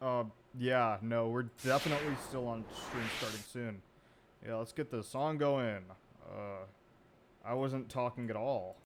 Uh, yeah, no, we're definitely still on stream starting soon. Yeah, let's get the song going. I wasn't talking at all.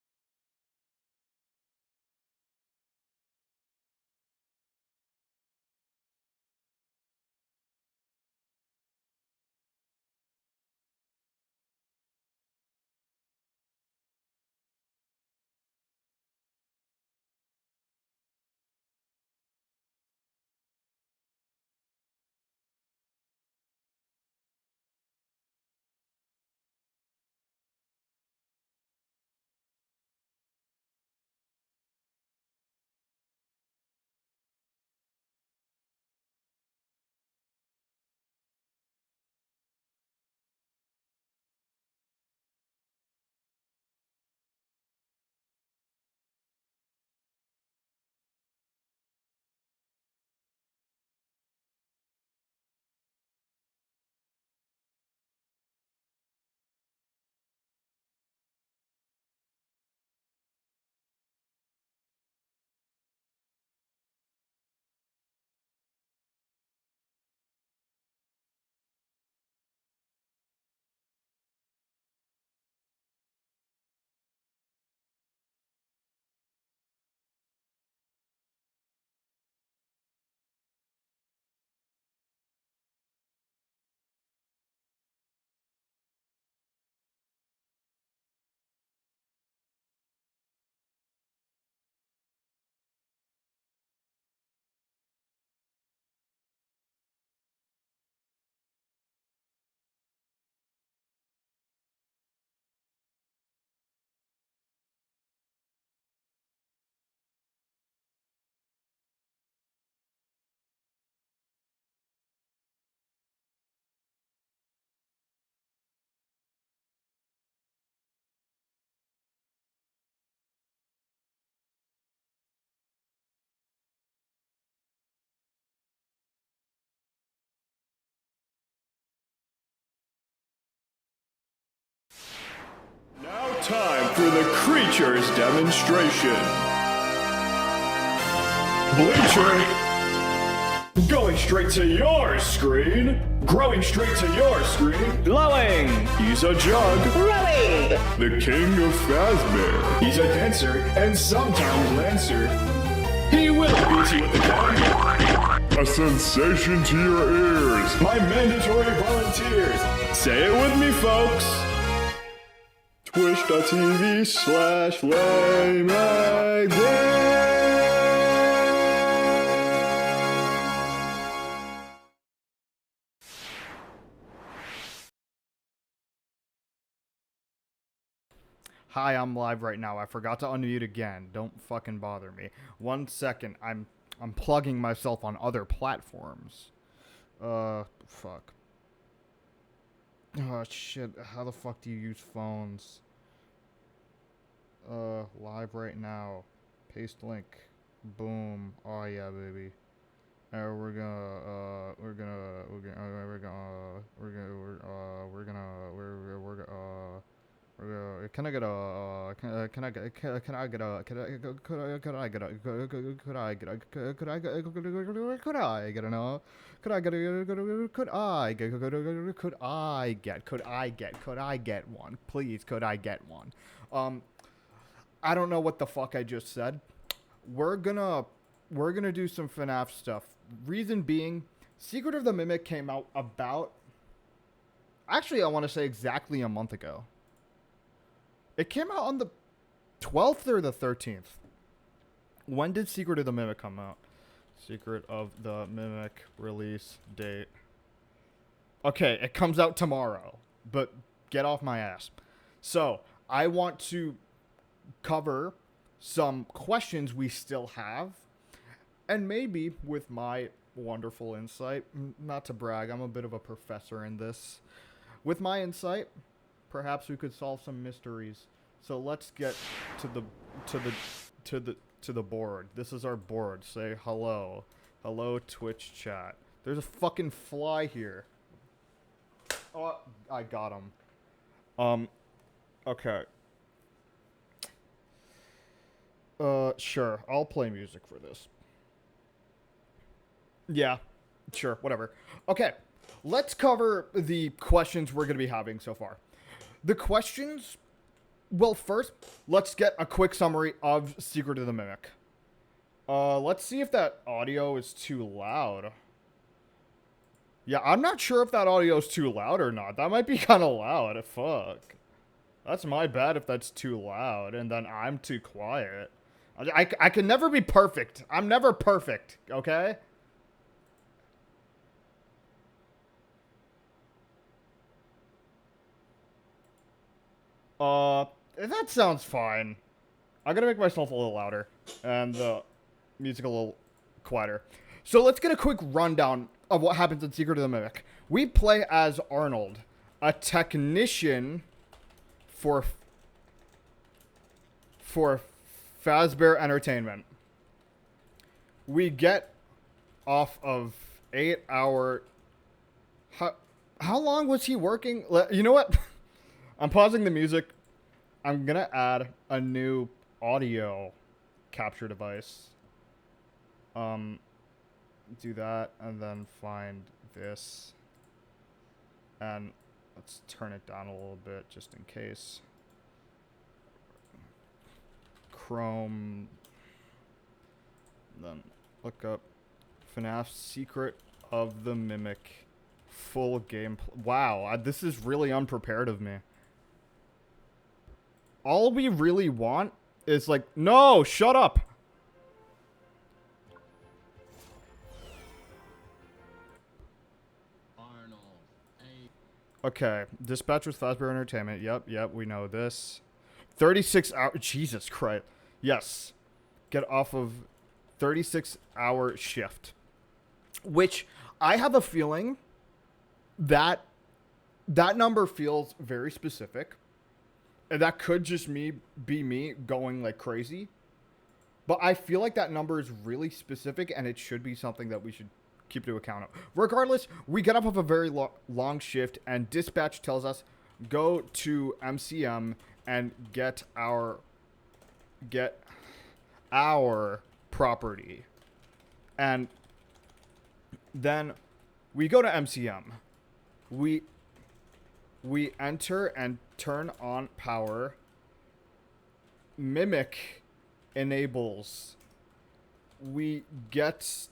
Now time for the creatures demonstration. Bleacher. Going straight to your screen. Growing straight to your screen. Glowing! He's a jug. Growing! The king of Fazbear. He's a dancer and sometimes lancer. He will beat you with the gun. A sensation to your ears. My mandatory volunteers. Say it with me, folks. Twitch.tv/LameRagDay. Hi, I'm live right now. I forgot to unmute again. Don't fucking bother me. 1 second. I'm plugging myself on other platforms. Fuck. Oh shit. How the fuck do you use phones? Live right now. Paste link. Boom. Oh yeah, baby. We're gonna, we're gonna, we're gonna, we're gonna, we're gonna, we're gonna, we're gonna, can I get a can I get can I get a could I get a could I get a could I get a could I get could I get a no could I get a could I get could I get could I get one, please, could I get one? I don't know what the fuck I just said. We're gonna do some FNAF stuff. Reason being, Secret of the Mimic came out about, actually I want to say exactly a month ago. It came out on the 12th or the 13th. When did Secret of the Mimic come out? Secret of the Mimic release date. Okay, it comes out tomorrow. But get off my ass. So, I want to cover some questions we still have. And maybe with my wonderful insight, not to brag, I'm a bit of a professor in this. With my insight, perhaps we could solve some mysteries. So let's get to the board. This is our board. Say hello. Hello, Twitch chat. There's a fucking fly here. Oh, I got him. Okay. Sure. I'll play music for this. Yeah, sure, whatever. Okay, let's cover the questions we're going to be having so far. The questions, well, first, let's get a quick summary of Secret of the Mimic. Let's see if that audio is too loud. Yeah, I'm not sure if that audio is too loud or not. That might be kind of loud. Fuck. That's my bad if that's too loud, and then I'm too quiet. I can never be perfect. I'm never perfect, okay? That sounds fine. I'm gonna make myself a little louder, and the music a little quieter. So let's get a quick rundown of what happens in Secret of the Mimic. We play as Arnold, a technician for Fazbear Entertainment. We get off of 8-hour... How long was he working? You know what? I'm pausing the music. I'm gonna add a new audio capture device. Do that and then find this. And let's turn it down a little bit just in case. Chrome. Then look up FNAF Secret of the Mimic full gameplay. Wow, this is really unprepared of me. All we really want is like, no, shut up. Arnold. Hey. Okay, dispatch with Fazbear Entertainment. Yep, we know this. 36 hours. Jesus Christ. Yes. Get off of 36-hour shift. Which I have a feeling that that number feels very specific. And that could just be me going like crazy. But I feel like that number is really specific and it should be something that we should keep to account of. Regardless, we get off of a very long shift and dispatch tells us go to MCM and get our property. And then we go to MCM. We enter and turn on power. Mimic enables. We get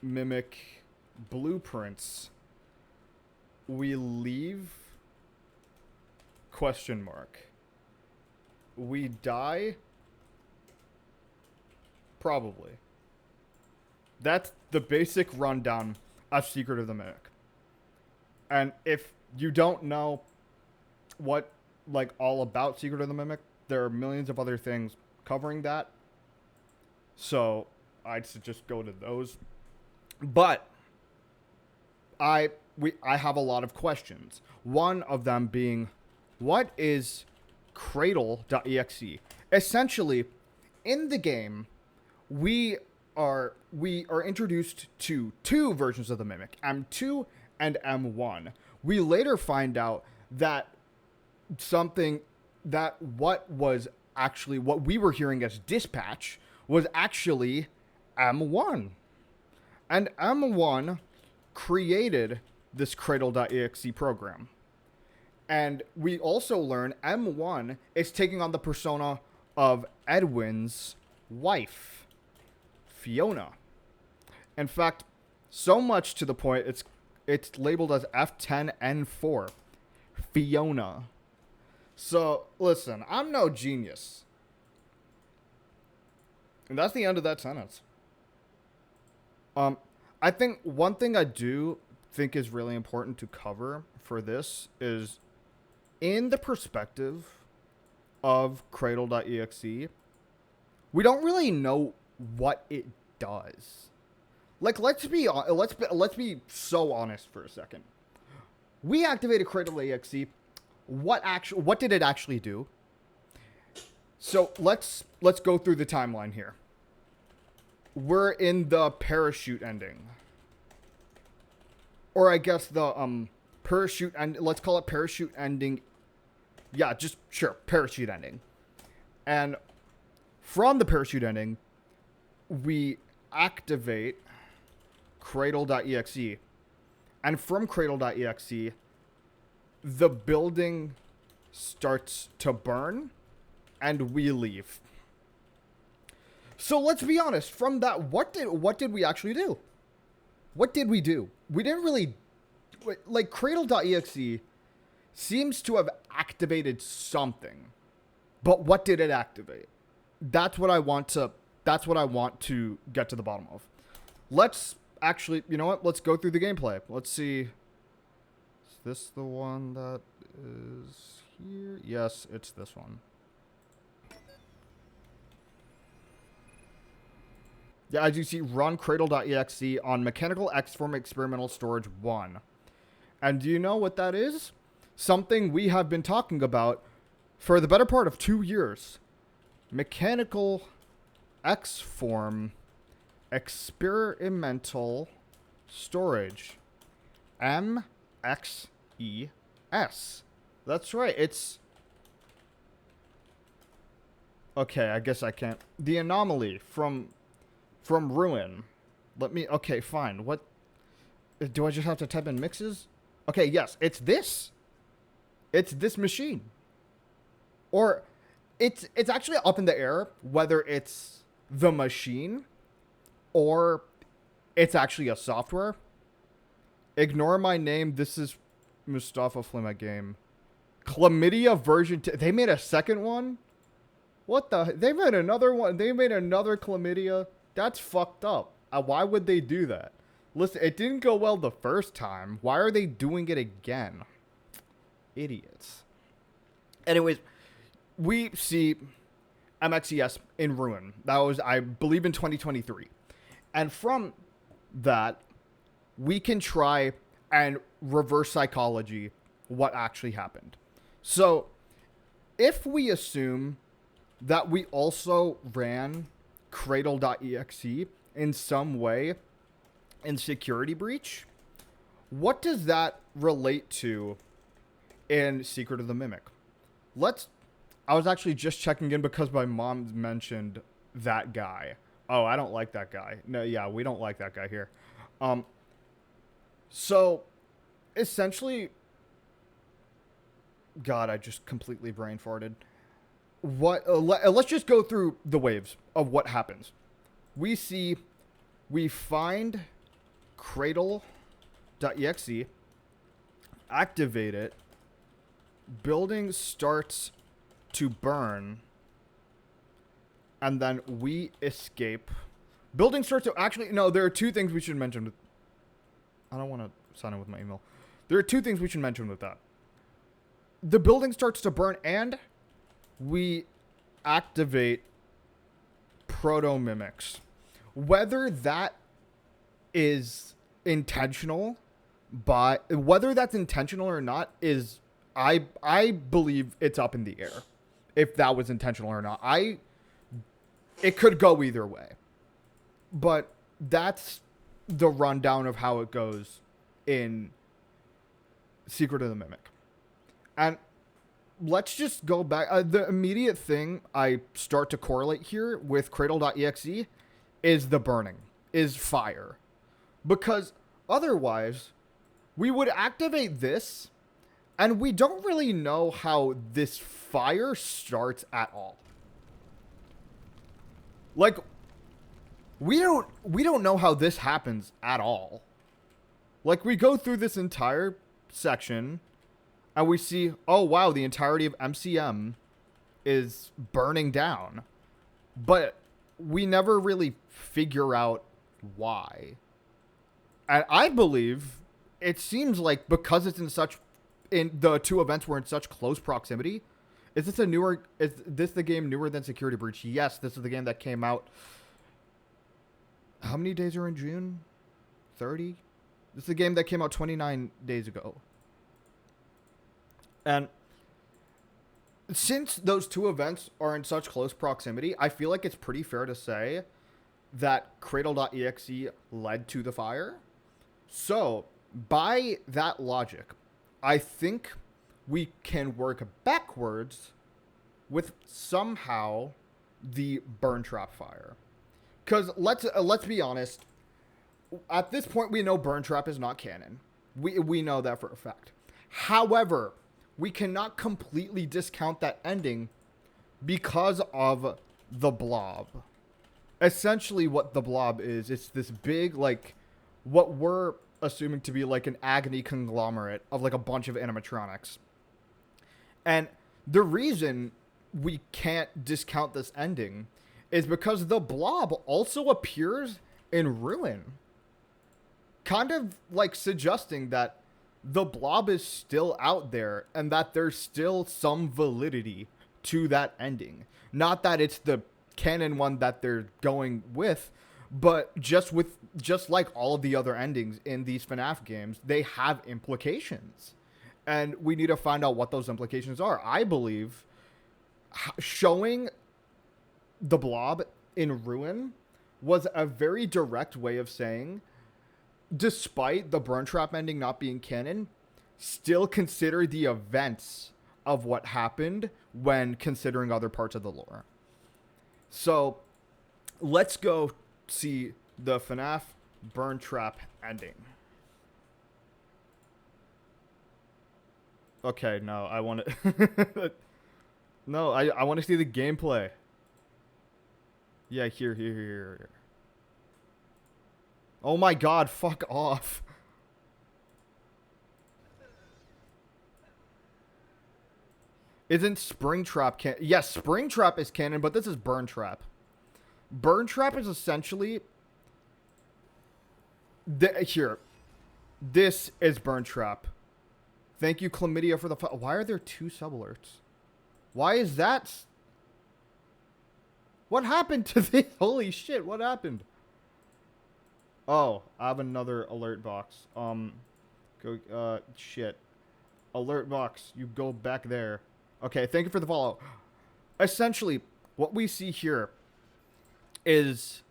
Mimic blueprints. We leave? Question mark. We die? Probably. That's the basic rundown of Secret of the Mimic. And if you don't know what, like, all about Secret of the Mimic, there are millions of other things covering that. So, I'd suggest go to those. But, I have a lot of questions. One of them being, what is Cradle.exe? Essentially, in the game, we are introduced to two versions of the Mimic, M2 and M1. We later find out that what we were hearing as dispatch was actually M1. And M1 created this Cradle.exe program. And we also learn M1 is taking on the persona of Edwin's wife, Fiona. In fact, so much to the point it's labeled as F10N4, Fiona. So, listen, I'm no genius. And that's the end of that sentence. I think one thing I do think is really important to cover for this is in the perspective of Cradle.exe, we don't really know what it does. Like, let's be so honest for a second. We activated Cradle.exe. What did it actually do? So let's go through the timeline here. We're in the parachute ending. Or I guess the parachute end, let's call it parachute ending. Yeah, just sure, parachute ending. And from the parachute ending, we activate cradle.exe. And from cradle.exe, the building starts to burn and we leave. So let's be honest, from that, what did we actually do? What did we do? We didn't really, like, cradle.exe seems to have activated something. But what did it activate? That's what I want to get to the bottom of. Let's actually, you know what? Let's go through the gameplay. Let's see. Is this the one that is here? Yes, it's this one. Yeah, as you see, run cradle.exe on Mechanical X-Form Experimental Storage 1. And do you know what that is? Something we have been talking about for the better part of 2 years. Mechanical X-Form Experimental Storage. MXES. That's right, it's... Okay, I guess I can't... The anomaly from Ruin. Let me... Okay, fine. What... Do I just have to type in mixes? Okay, yes, it's this. It's this machine. Or... It's actually up in the air whether it's the machine or it's actually a software. Ignore my name. This is Mustafa Flima game. Chlamydia version 2. They made a second one? What the? They made another one. They made another chlamydia. That's fucked up. Why would they do that? Listen, it didn't go well the first time. Why are they doing it again? Idiots. Anyways, we see MXES in Ruin. That was, I believe, in 2023. And from that, we can try and reverse psychology what actually happened. So, if we assume that we also ran cradle.exe in some way in Security Breach, what does that relate to in Secret of the Mimic? I was actually just checking in because my mom mentioned that guy. Oh, I don't like that guy. No, yeah, we don't like that guy here. So, essentially... God, I just completely brain farted. Let's just go through the waves of what happens. We find cradle.exe, activate it, building starts to burn, and then we escape. Building starts to... Actually, no, there are two things we should mention. I don't want to sign in with my email. There are two things we should mention with that. The building starts to burn, and we activate proto-mimics. Whether that is intentional, whether that's intentional or not is... I believe it's up in the air. If that was intentional or not. It could go either way. But that's the rundown of how it goes in Secret of the Mimic. And let's just go back. The immediate thing I start to correlate here with cradle.exe is the burning, is fire. Because otherwise, we would activate this, and we don't really know how this fire starts at all. Like, we don't know how this happens at all. Like, we go through this entire section, and we see, oh wow, the entirety of MCM is burning down. But we never really figure out why. And I believe it seems like because it's in the two events were in such close proximity. Is this the game newer than Security Breach? Yes, this is the game that came out. How many days are in June? 30? This is a game that came out 29 days ago. And since those two events are in such close proximity, I feel like it's pretty fair to say that cradle.exe led to the fire. So, by that logic, I think we can work backwards with somehow the burn trap fire. Because let's be honest, at this point, we know Burn Trap is not canon. We know that for a fact. However, we cannot completely discount that ending because of the blob. Essentially, what the blob is, it's this big, like, what we're assuming to be like an agony conglomerate of like a bunch of animatronics. And the reason we can't discount this ending is because the blob also appears in Ruin. Kind of like suggesting that the blob is still out there and that there's still some validity to that ending. Not that it's the canon one that they're going with, but just like all of the other endings in these FNAF games, they have implications. And we need to find out what those implications are. I believe showing the blob in Ruin was a very direct way of saying, despite the Burn Trap ending not being canon, still consider the events of what happened when considering other parts of the lore. So, let's go see the FNAF Burn Trap ending. Okay, no, I want to... No, I want to see the gameplay. Yeah, here. Oh my god, fuck off. Isn't Springtrap canon? Yes, Springtrap is canon, but this is Burn Trap. Burn Trap is essentially... Here. This is Burn Trap. Thank you, Chlamydia, for the... Why are there 2 sub-alerts? Why is that... What happened to this? Holy shit, what happened? Oh, I have another alert box. Shit. Alert box, you go back there. Okay, thank you for the follow. Essentially, what we see here is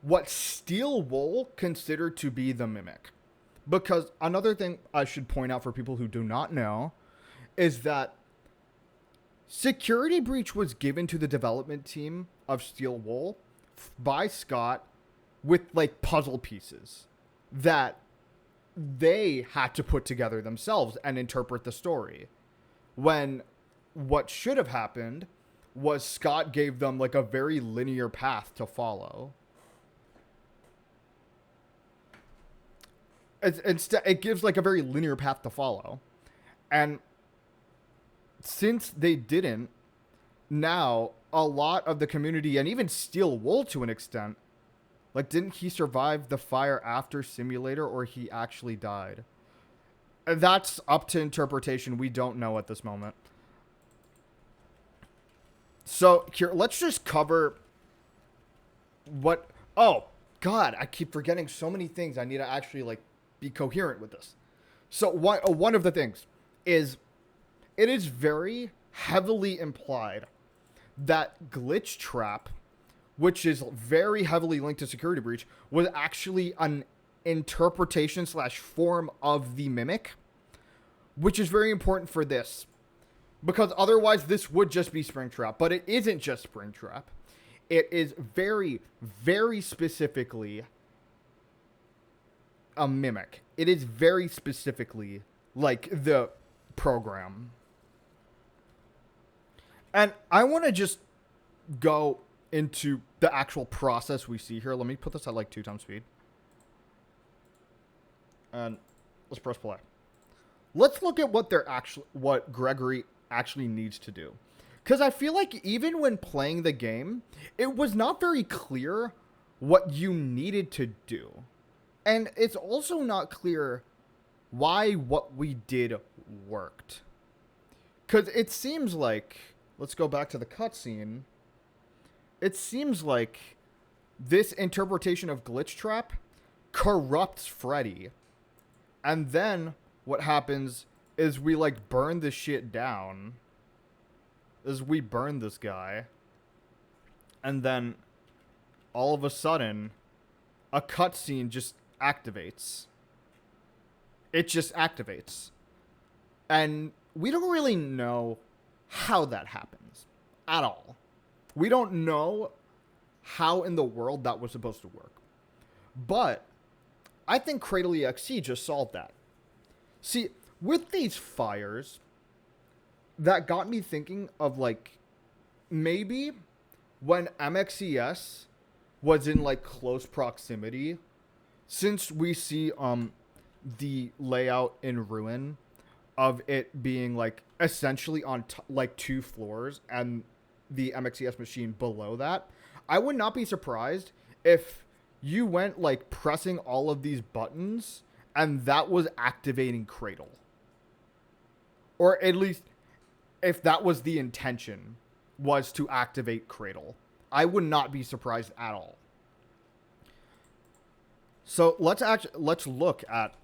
what Steel Wool considered to be the Mimic. Because another thing I should point out for people who do not know is that Security Breach was given to the development team of Steel Wool by Scott with, like, puzzle pieces that they had to put together themselves and interpret the story. When what should have happened was Scott gave them, like, a very linear path to follow. Instead, it gives, like, a very linear path to follow. And since they didn't, now a lot of the community, and even Steel Wool to an extent, like, didn't he survive the fire after Simulator, or he actually died? That's up to interpretation. We don't know at this moment. So, here, let's just cover what... Oh, God, I keep forgetting so many things. I need to actually, like, be coherent with this. So, one of the things is, it is very heavily implied that Glitch Trap, which is very heavily linked to Security Breach, was actually an interpretation / form of the Mimic, which is very important for this, because otherwise this would just be Springtrap. But it isn't just Springtrap. It is very, very specifically a Mimic. It is very specifically like the program. And I want to just go into the actual process we see here. Let me put this at like 2 times speed. And let's press play. Let's look at what Gregory actually needs to do. Because I feel like even when playing the game, it was not very clear what you needed to do. And it's also not clear why what we did worked. Because it seems like... Let's go back to the cutscene. It seems like this interpretation of Glitch Trap corrupts Freddy. And then what happens is we, like, burn this shit down. We burn this guy. And then all of a sudden, a cutscene just activates. It just activates. And we don't really know how that happens at all. We don't know how in the world that was supposed to work. But I think Cradle EXE just solved that. See, with these fires, that got me thinking of like maybe when MXES was in like close proximity, since we see the layout in Ruin of it being like essentially on like 2 floors and the MXES machine below that, I would not be surprised if you went like pressing all of these buttons and that was activating Cradle. Or at least if that was the intention, was to activate Cradle. I would not be surprised at all. So let's look at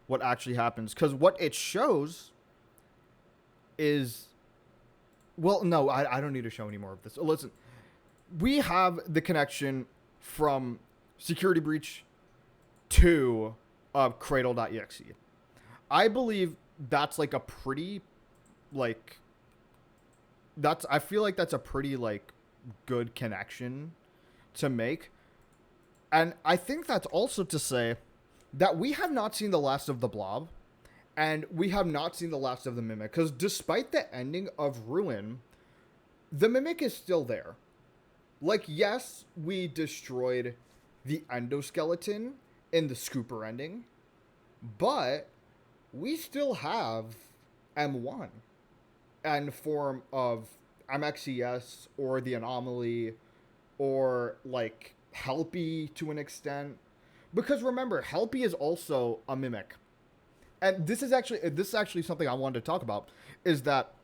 what actually happens, because what it shows is, well, no, I don't need to show any more of this. Listen, we have the connection from Security Breach to Cradle.exe. I believe that's like a pretty, like, I feel like that's a pretty, like, good connection to make. And I think that's also to say that we have not seen the last of the Blob, and we have not seen the last of the Mimic, because despite the ending of Ruin, the Mimic is still there. Like, yes, we destroyed the endoskeleton in the Scooper ending, but we still have M1 and form of MXES or the Anomaly or like Helpy to an extent. Because remember, Helpy is also a Mimic. And this is actually something I wanted to talk about, is that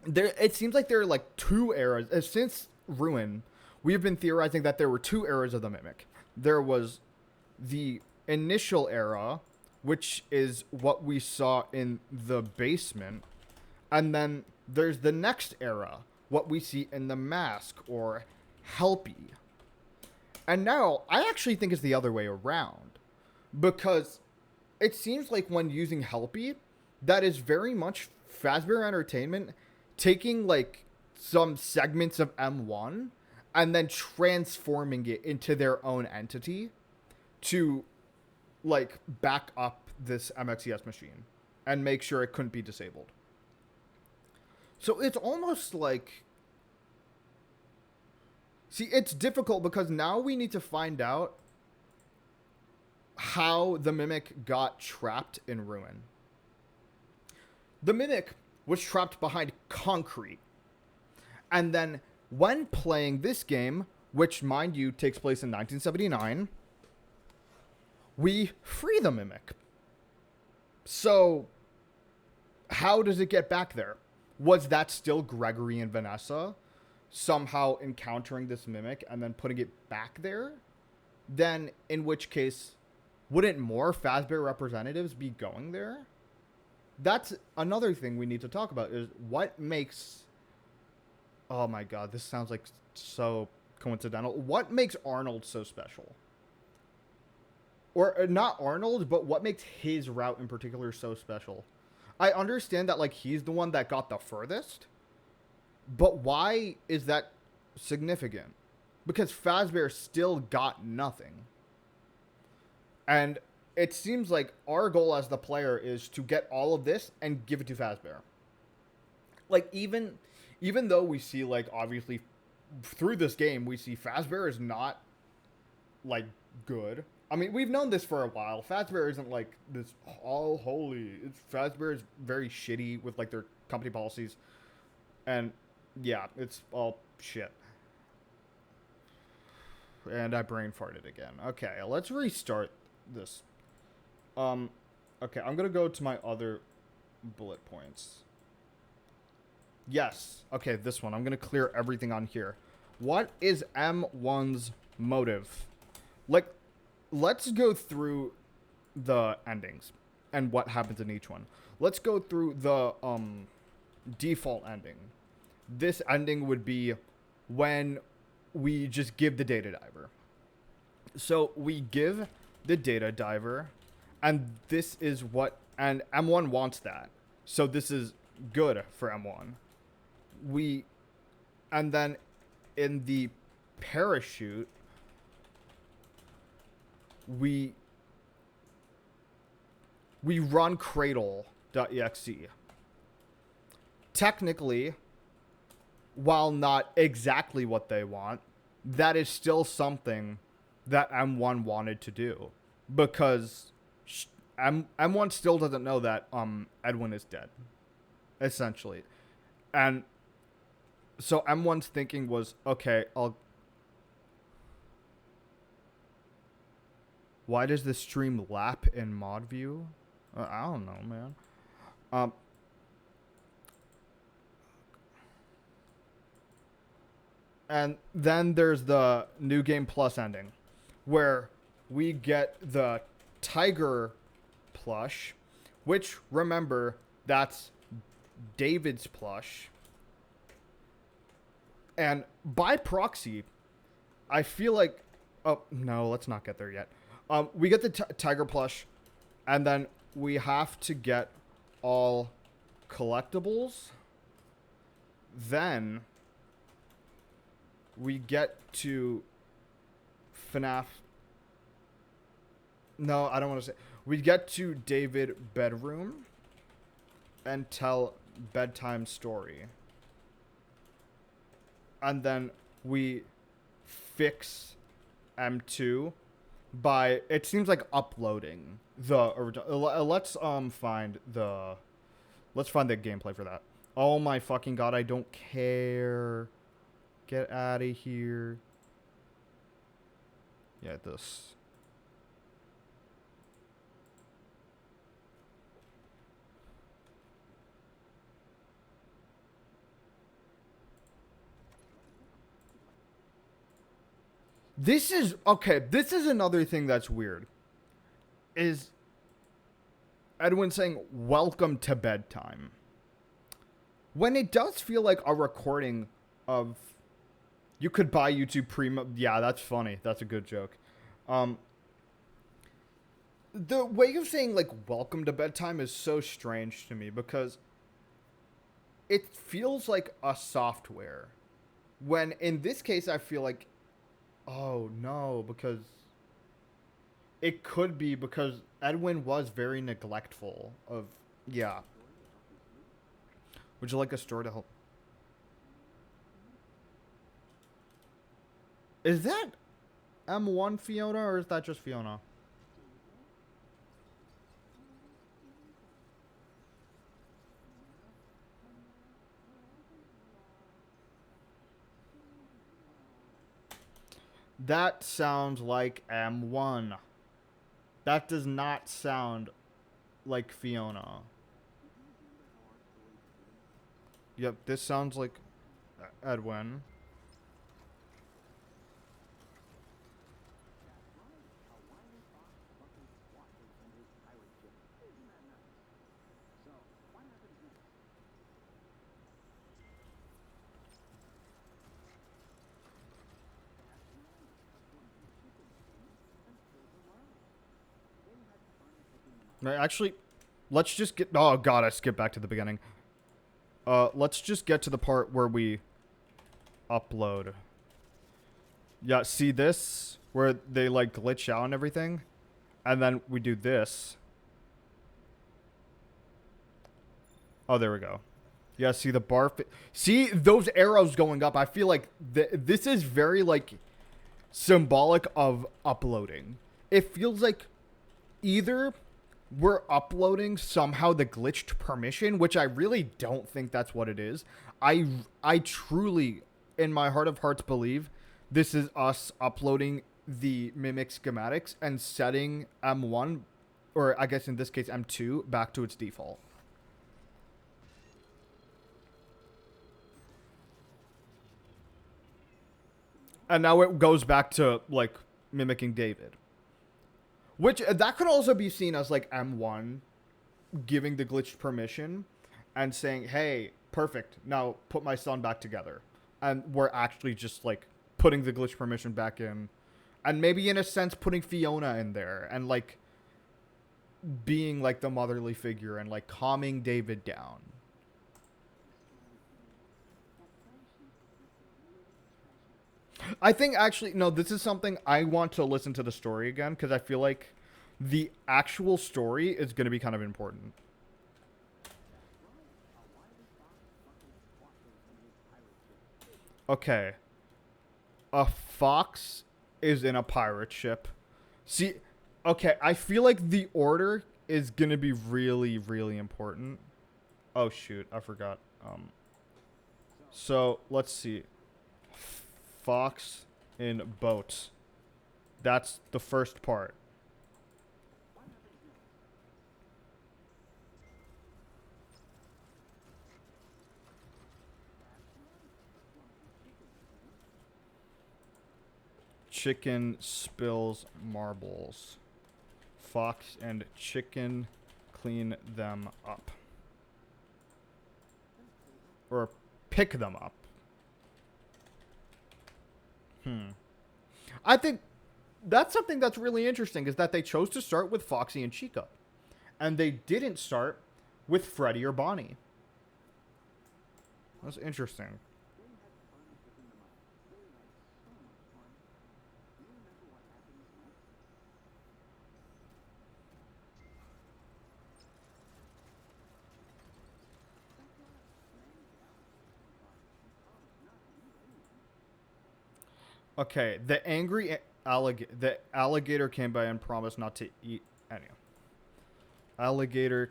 it seems like there are like 2 eras. Since Ruin, we have been theorizing that there were 2 eras of the Mimic. There was the initial era, which is what we saw in the basement, and then there's the next era, what we see in the mask or Helpy. And now I actually think it's the other way around, because it seems like when using Helpy, that is very much Fazbear Entertainment taking like some segments of M1 and then transforming it into their own entity to like back up this MXES machine and make sure it couldn't be disabled. So it's almost like, see, it's difficult because now we need to find out how the Mimic got trapped in Ruin. The Mimic was trapped behind concrete. And then when playing this game, which, mind you, takes place in 1979, we free the Mimic. So, how does it get back there? Was that still Gregory and Vanessa somehow encountering this Mimic and then putting it back there? Then, in which case, wouldn't more Fazbear representatives be going there? That's another thing we need to talk about, is what makes... Oh my god, this sounds like so coincidental. What makes Arnold so special? Or not Arnold, but what makes his route in particular so special? I understand that, like, he's the one that got the furthest, but why is that significant? Because Fazbear still got nothing. And it seems like our goal as the player is to get all of this and give it to Fazbear. Like, even though we see, like, obviously, through this game, we see Fazbear is not, like, good. I mean, we've known this for a while. Fazbear isn't, like, this all holy. Fazbear is very shitty with, like, their company policies. And, yeah, it's all shit. And I brain farted again. Okay, let's restart this. Okay, I'm gonna go to my other bullet points. Yes. Okay, this one. I'm going to clear everything on here. What is M1's motive? Like, let's go through the endings and what happens in each one. Let's go through the default ending. This ending would be when we just give the data diver. So we give the data diver, and this is what... And M1 wants that. So this is good for M1. And then in the parachute, we we run cradle.exe. Technically, while not exactly what they want, that is still something that M1 wanted to do, because M1 still doesn't know that Edwin is dead, essentially. And so M1's thinking was, okay, why does the stream lap in mod view? I don't know, man. And then there's the New Game Plus ending, where we get the Tiger plush, which, remember, that's David's plush. And by proxy, I feel like... Oh, no, let's not get there yet. We get the Tiger plush, and then we have to get all collectibles. Then we get to FNAF. No, I don't want to say. We get to David bedroom and tell bedtime story. And then we fix M2 by, it seems like, uploading the original. Let's find the gameplay for that. Oh my fucking god, I don't care. Get out of here. Yeah, this. This is, okay, this is another thing that's weird. Is Edwin saying, welcome to bedtime. When it does feel like a recording of, you could buy YouTube Premium. Yeah, that's funny. That's a good joke. The way of saying, like, welcome to bedtime is so strange to me, because it feels like a software. When in this case, I feel like, oh no, because it could be because Edwin was very neglectful of, yeah. Would you like a story to help? Is that M1 Fiona, or is that just Fiona? That sounds like M1. That does not sound like Fiona. Yep, this sounds like Edwin. Actually, let's just get... Oh, God, I skipped back to the beginning. Let's just get to the part where we upload. Yeah, see this? Where they, like, glitch out and everything? And then we do this. Oh, there we go. Yeah, see the bar... See those arrows going up? I feel like this is very, like, symbolic of uploading. It feels like either... we're uploading somehow the glitched permission, which I really don't think that's what it is. I truly, in my heart of hearts, believe this is us uploading the Mimic schematics and setting M1, or I guess in this case M2, back to its default. And now it goes back to, like, mimicking David. Which, that could also be seen as, like, M1 giving the glitched permission and saying, hey, perfect, now put my son back together. And we're actually just, like, putting the glitched permission back in. And maybe, in a sense, putting Fiona in there and, like, being, like, the motherly figure and, like, calming David down. I think, actually, no, this is something I want to listen to the story again, because I feel like the actual story is going to be kind of important. Okay. A fox is in a pirate ship. See, okay, I feel like the order is going to be really, really important. Oh, shoot, I forgot. So, let's see. Fox in boat. That's the first part. Chicken spills marbles. Fox and chicken clean them up. Or pick them up. I think that's something that's really interesting, is that they chose to start with Foxy and Chica. And they didn't start with Freddy or Bonnie. That's interesting. Okay, the alligator came by and promised not to eat any. Alligator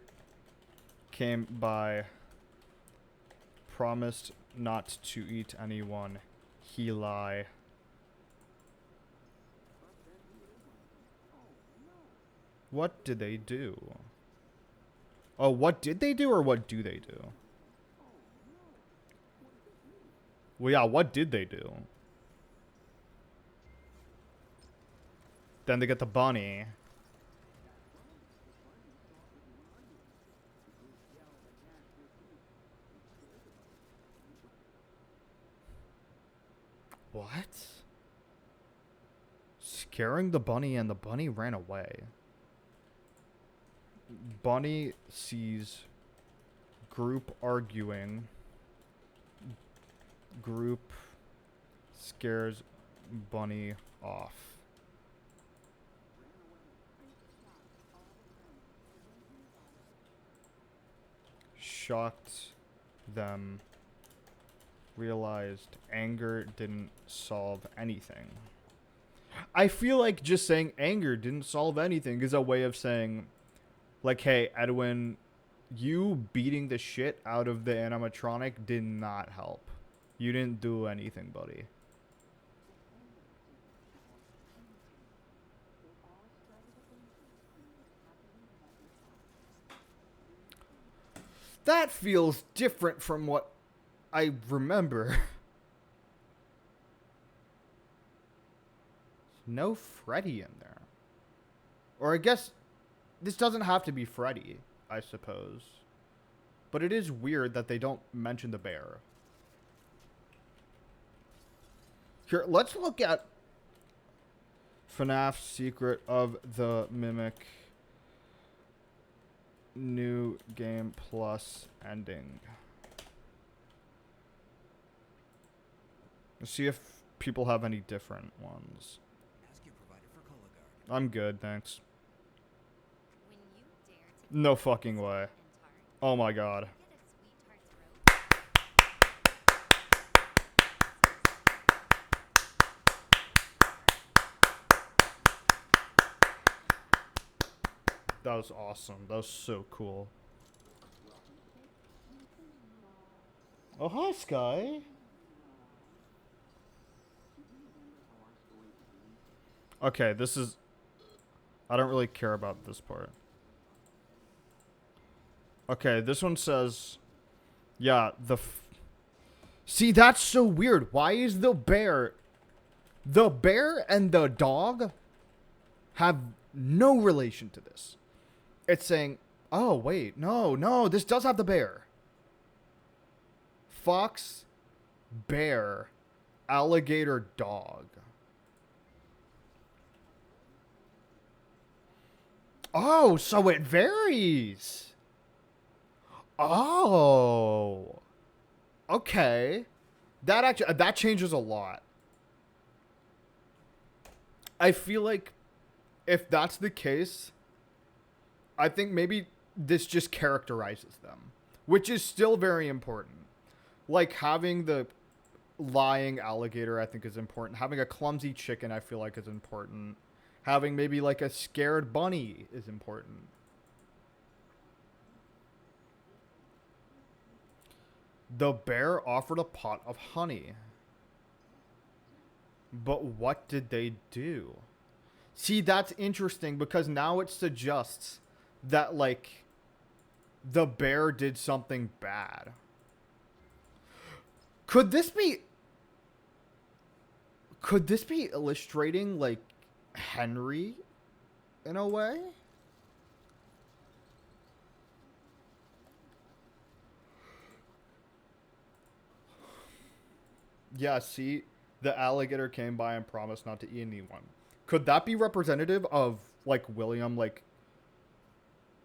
came by, promised not to eat anyone. He lie. What did they do? Oh, what did they do, or what do they do? Well, yeah, what did they do? Then they get the bunny. What? Scaring the bunny, and the bunny ran away. Bunny sees group arguing. Group scares bunny off. Shocked them. Realized anger didn't solve anything. I feel like just saying anger didn't solve anything is a way of saying, like, hey, Edwin, you beating the shit out of the animatronic did not help. You didn't do anything, buddy. That feels different from what I remember. No Freddy in there. Or I guess this doesn't have to be Freddy, I suppose. But it is weird that they don't mention the bear. Here, let's look at FNAF's Secret of the Mimic New Game Plus ending. Let's see if people have any different ones. I'm good, thanks. No fucking way. Oh my god. That was awesome. That was so cool. Oh, hi, Sky. Okay, this is... I don't really care about this part. Okay, this one says... Yeah, see, that's so weird. Why is the bear... The bear and the dog have no relation to this. It's saying, oh, wait, no, this does have the bear. Fox, bear, alligator, dog. Oh, so it varies. Oh. Okay. That changes a lot. I feel like if that's the case, I think maybe this just characterizes them, which is still very important. Like having the lying alligator, I think is important. Having a clumsy chicken, I feel like is important. Having maybe like a scared bunny is important. The bear offered a pot of honey. But what did they do? See, that's interesting because now it suggests that, like, the bear did something bad. Could this be... Could this be illustrating, like, Henry in a way? Yeah, see, the alligator came by and promised not to eat anyone. Could that be representative of, like, William, like,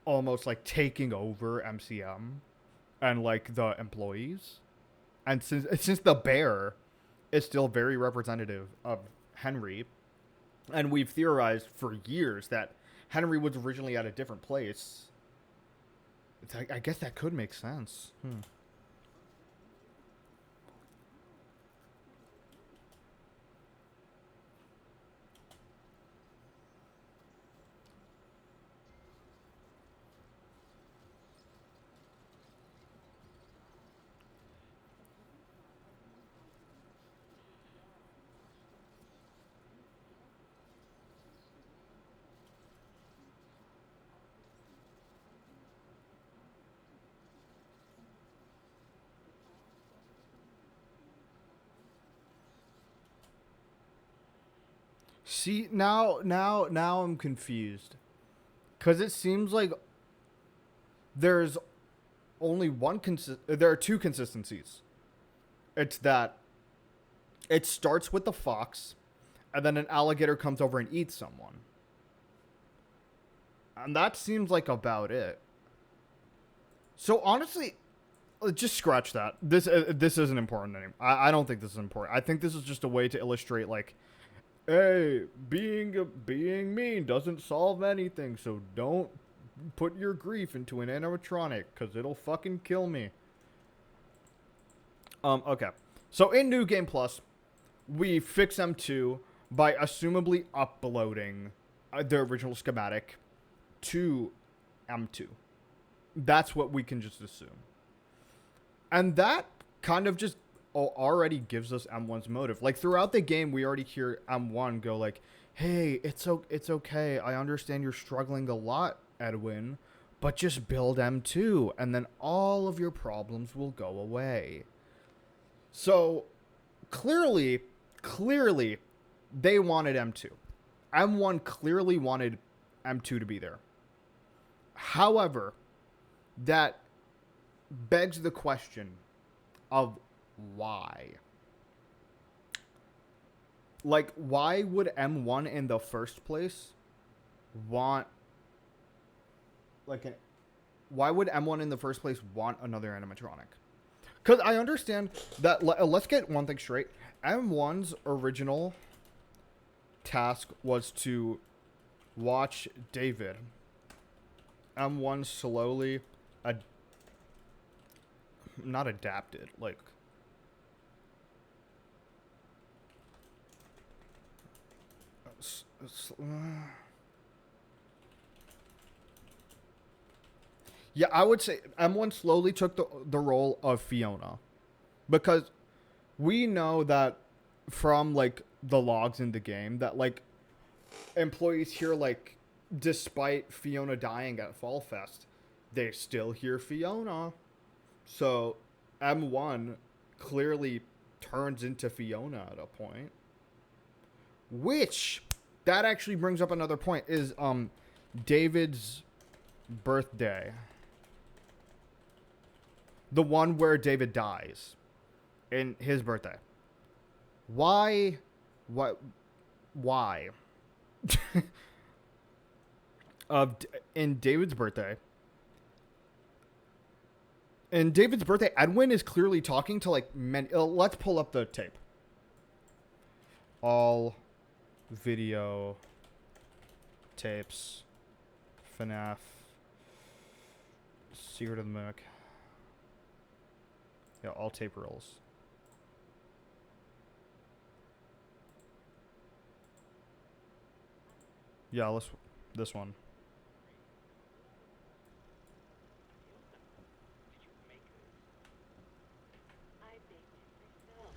almost, like, taking over MCM and, like, the employees? And since the bear is still very representative of Henry, and we've theorized for years that Henry was originally at a different place, I guess that could make sense. See, now I'm confused. Because it seems like there's only there are two consistencies. It's that it starts with the fox, and then an alligator comes over and eats someone. And that seems like about it. So honestly, just scratch that. This isn't important anymore. I don't think this is important. I think this is just a way to illustrate, like, hey, being mean doesn't solve anything, so don't put your grief into an animatronic, because it'll fucking kill me. Okay. So in New Game Plus, we fix M2 by assumably uploading the original schematic to M2. That's what we can just assume. And that kind of just already gives us M1's motive. Like, throughout the game, we already hear M1 go like, hey, it's okay. I understand you're struggling a lot, Edwin, but just build M2, and then all of your problems will go away. So, clearly, they wanted M2. M1 clearly wanted M2 to be there. However, that begs the question of why. Like, why would M1 in the first place want, like, why would M1 in the first place want another animatronic? Because I understand that, let's get one thing straight. M1's original task was to watch David. M1 slowly, not adapted, like, yeah, I would say M1 slowly took the role of Fiona, because we know that from, like, the logs in the game that, like, employees here, like, despite Fiona dying at Fall Fest, they still hear Fiona. So M1 clearly turns into Fiona at a point. Which, that actually brings up another point, is David's birthday. The one where David dies. In his birthday. Why? In David's birthday, Edwin is clearly talking to, like, men. Let's pull up the tape. All video tapes, FNAF Secret of the Mimic. Yeah, all tape rolls. Yeah, let's this one. I baked it myself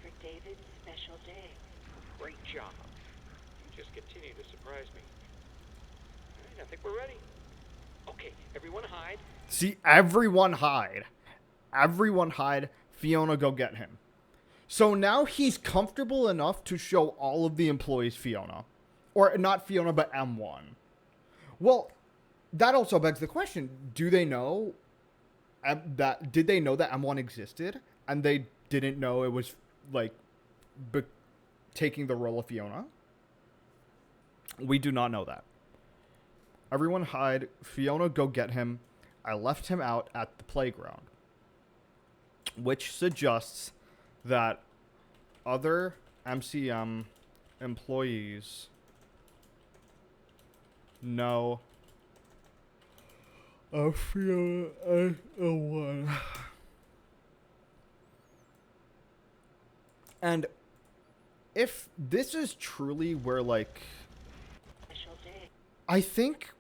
for David's special day. Great job. You just continue to surprise me. All right, I think we're ready. Okay, everyone hide. See, everyone hide. Everyone hide. Fiona, go get him. So now he's comfortable enough to show all of the employees Fiona. Or not Fiona, but M1. Well, that also begs the question. Do they know did they know that M1 existed? And they didn't know it was, like, taking the role of Fiona? We do not know that. Everyone hide. Fiona, go get him. I left him out at the playground. Which suggests that other MCM employees know of Fiona and M1. And if this is truly where, like, Special day. I think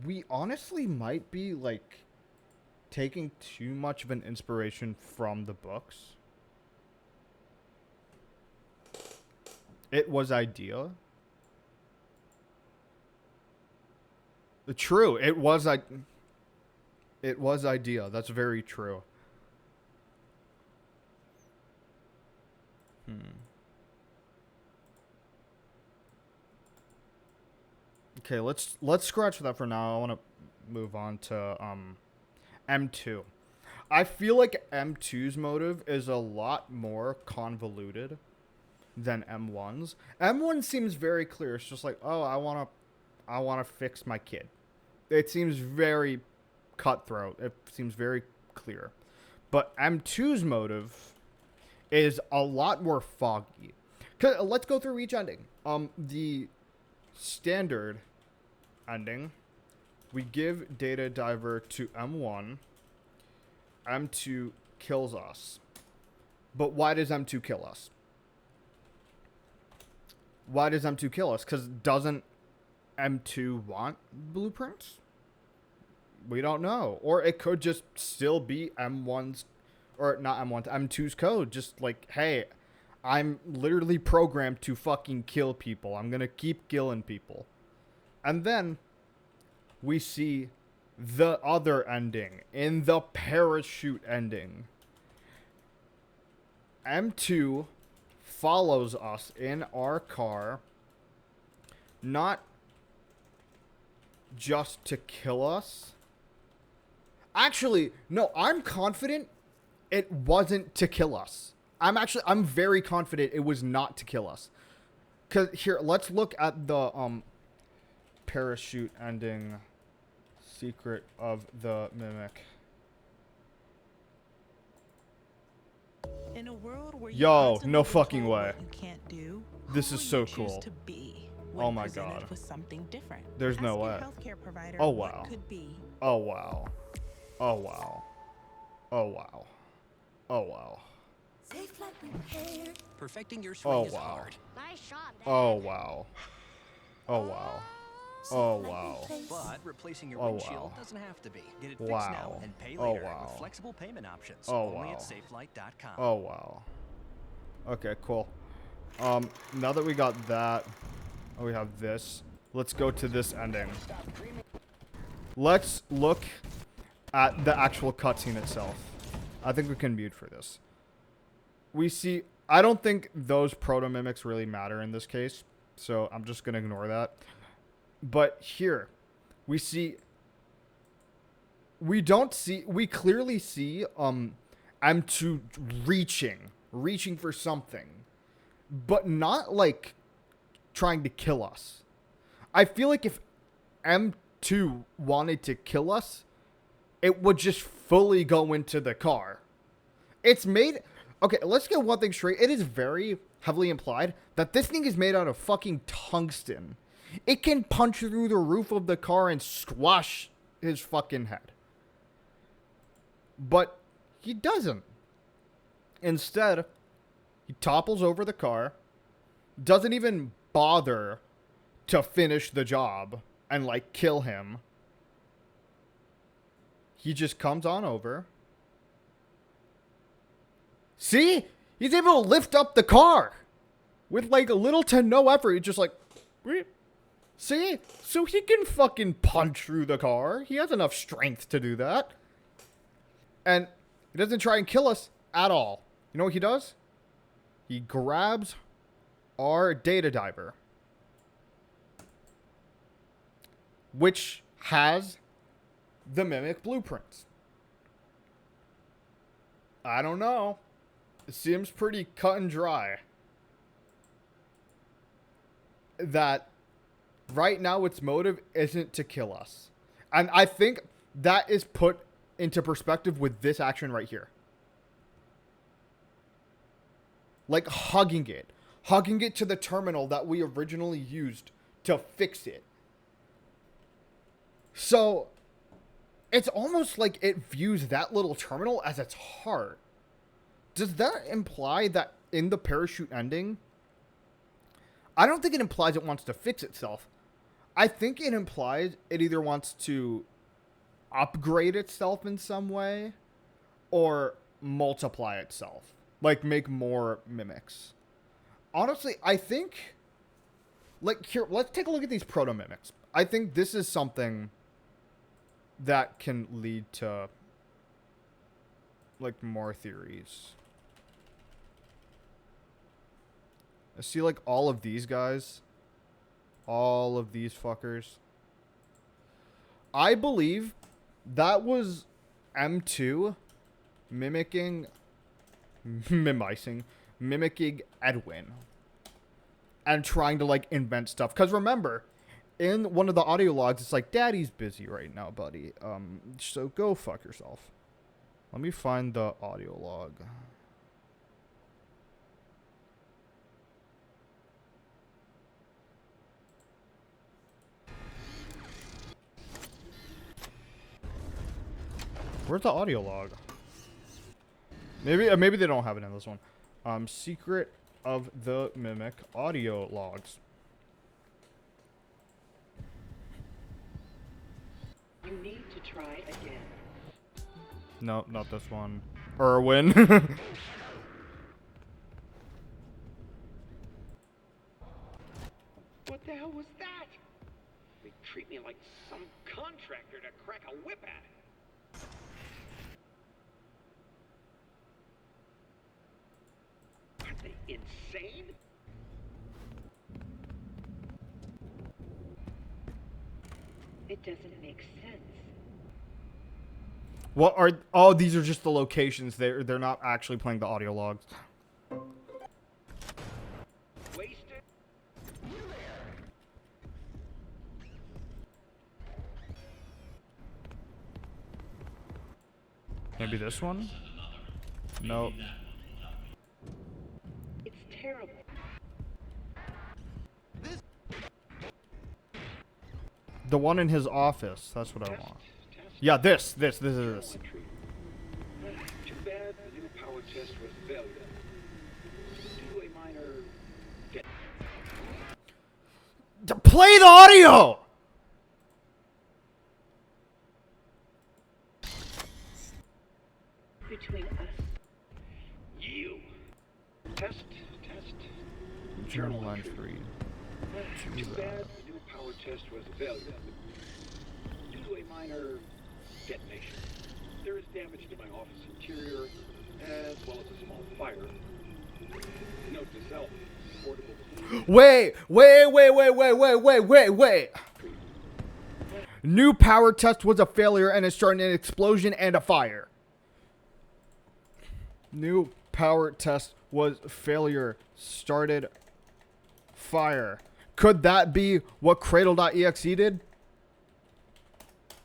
we honestly might be, like, taking too much of an inspiration from the books. It was idea. True, it was idea. That's very true. Okay, let's scratch that for now. I want to move on to M2. I feel like M2's motive is a lot more convoluted than M1's. M1 seems very clear. It's just like, oh, I want to fix my kid. It seems very cutthroat. It seems very clear. But M2's motive is a lot more foggy. Let's go through each ending. The standard ending, we give data diver to M1. M2 kills us. But why does M2 kill us? Why does M2 kill us? Because doesn't M2 want blueprints? We don't know. Or it could just still be M1's, or not M1's, M2's code. Just like, hey, I'm literally programmed to fucking kill people. I'm going to keep killing people. And then we see the other ending in the parachute ending. M2 follows us in our car, not just to kill us. Actually, no, I'm confident it wasn't to kill us. I'm very confident it was not to kill us. 'Cause here, let's look at the parachute ending, Secret of the Mimic. In a world where you Yo, constantly no get fucking told way. what you can't do, This who is will so you choose cool. to be when Oh my presented God. with something different? There's no Ask way. your healthcare provider Oh, what wow. could be. Oh wow. Oh wow. Oh wow. Oh wow. Safe like repaired. Perfecting your swing Oh is wow. hard, Nice shot, Dad. Oh wow. Oh wow. Oh wow. but replacing your Oh, windshield wow. doesn't have to be. Get it fixed Wow. now and pay Oh, later wow. with flexible payment options. Oh, only wow. at safelight.com. Oh wow. Okay, cool. Now that we got that, we have this. Let's go to this ending. Let's look at the actual cutscene itself. I think we can mute for this. We see, I don't think those proto-mimics really matter in this case, so I'm just gonna ignore that. But here, we clearly see, M2 reaching for something, but not like trying to kill us. I feel like if M2 wanted to kill us, it would just fully go into the car. It's made... Okay, let's get one thing straight. It is very heavily implied that this thing is made out of fucking tungsten. It can punch through the roof of the car and squash his fucking head. But he doesn't. Instead, he topples over the car, doesn't even bother to finish the job and, like, kill him. He just comes on over. See? He's able to lift up the car with, like, little to no effort. He's just like, see? So he can fucking punch through the car. He has enough strength to do that. And he doesn't try and kill us at all. You know what he does? He grabs our data diver, which has the Mimic blueprints. I don't know. It seems pretty cut and dry that right now its motive isn't to kill us. And I think that is put into perspective with this action right here. Like hugging it to the terminal that we originally used to fix it. So it's almost like it views that little terminal as its heart. Does that imply that in the parachute ending, I don't think it implies it wants to fix itself. I think it implies it either wants to upgrade itself in some way or multiply itself. Like, make more mimics. Honestly, I think, like, here, let's take a look at these proto-mimics. I think this is something that can lead to, like, more theories. I see, like, all of these guys. All of these fuckers. I believe that was M2 mimicking Edwin. And trying to, like, invent stuff. Because remember, in one of the audio logs, it's like, Daddy's busy right now, buddy. So go fuck yourself. Let me find the audio log. Where's the audio log? Maybe they don't have it in this one. Secret of the Mimic audio logs. You need to try again. No, not this one. Irwin. What the hell was that? They treat me like some contractor to crack a whip at. Are they insane? It doesn't make sense. What are... Oh, these are just the locations. They're not actually playing the audio logs. Wasted? Maybe this one? No. It's terrible. The one in his office. That's what I Test, want. test. Yeah, this is this. Telemetry. Too bad the new power test was a failure. Due to a minor Play the audio! Between us. You. Test, test. Journal entry. Too bad the new power test was a failure. Due to a minor detonation. There is damage to my office interior, as well as a small fire. Note to self. Portable. Wait. New power test was a failure and it's starting an explosion and a fire. New power test was failure. Started fire. Could that be what Cradle.exe did?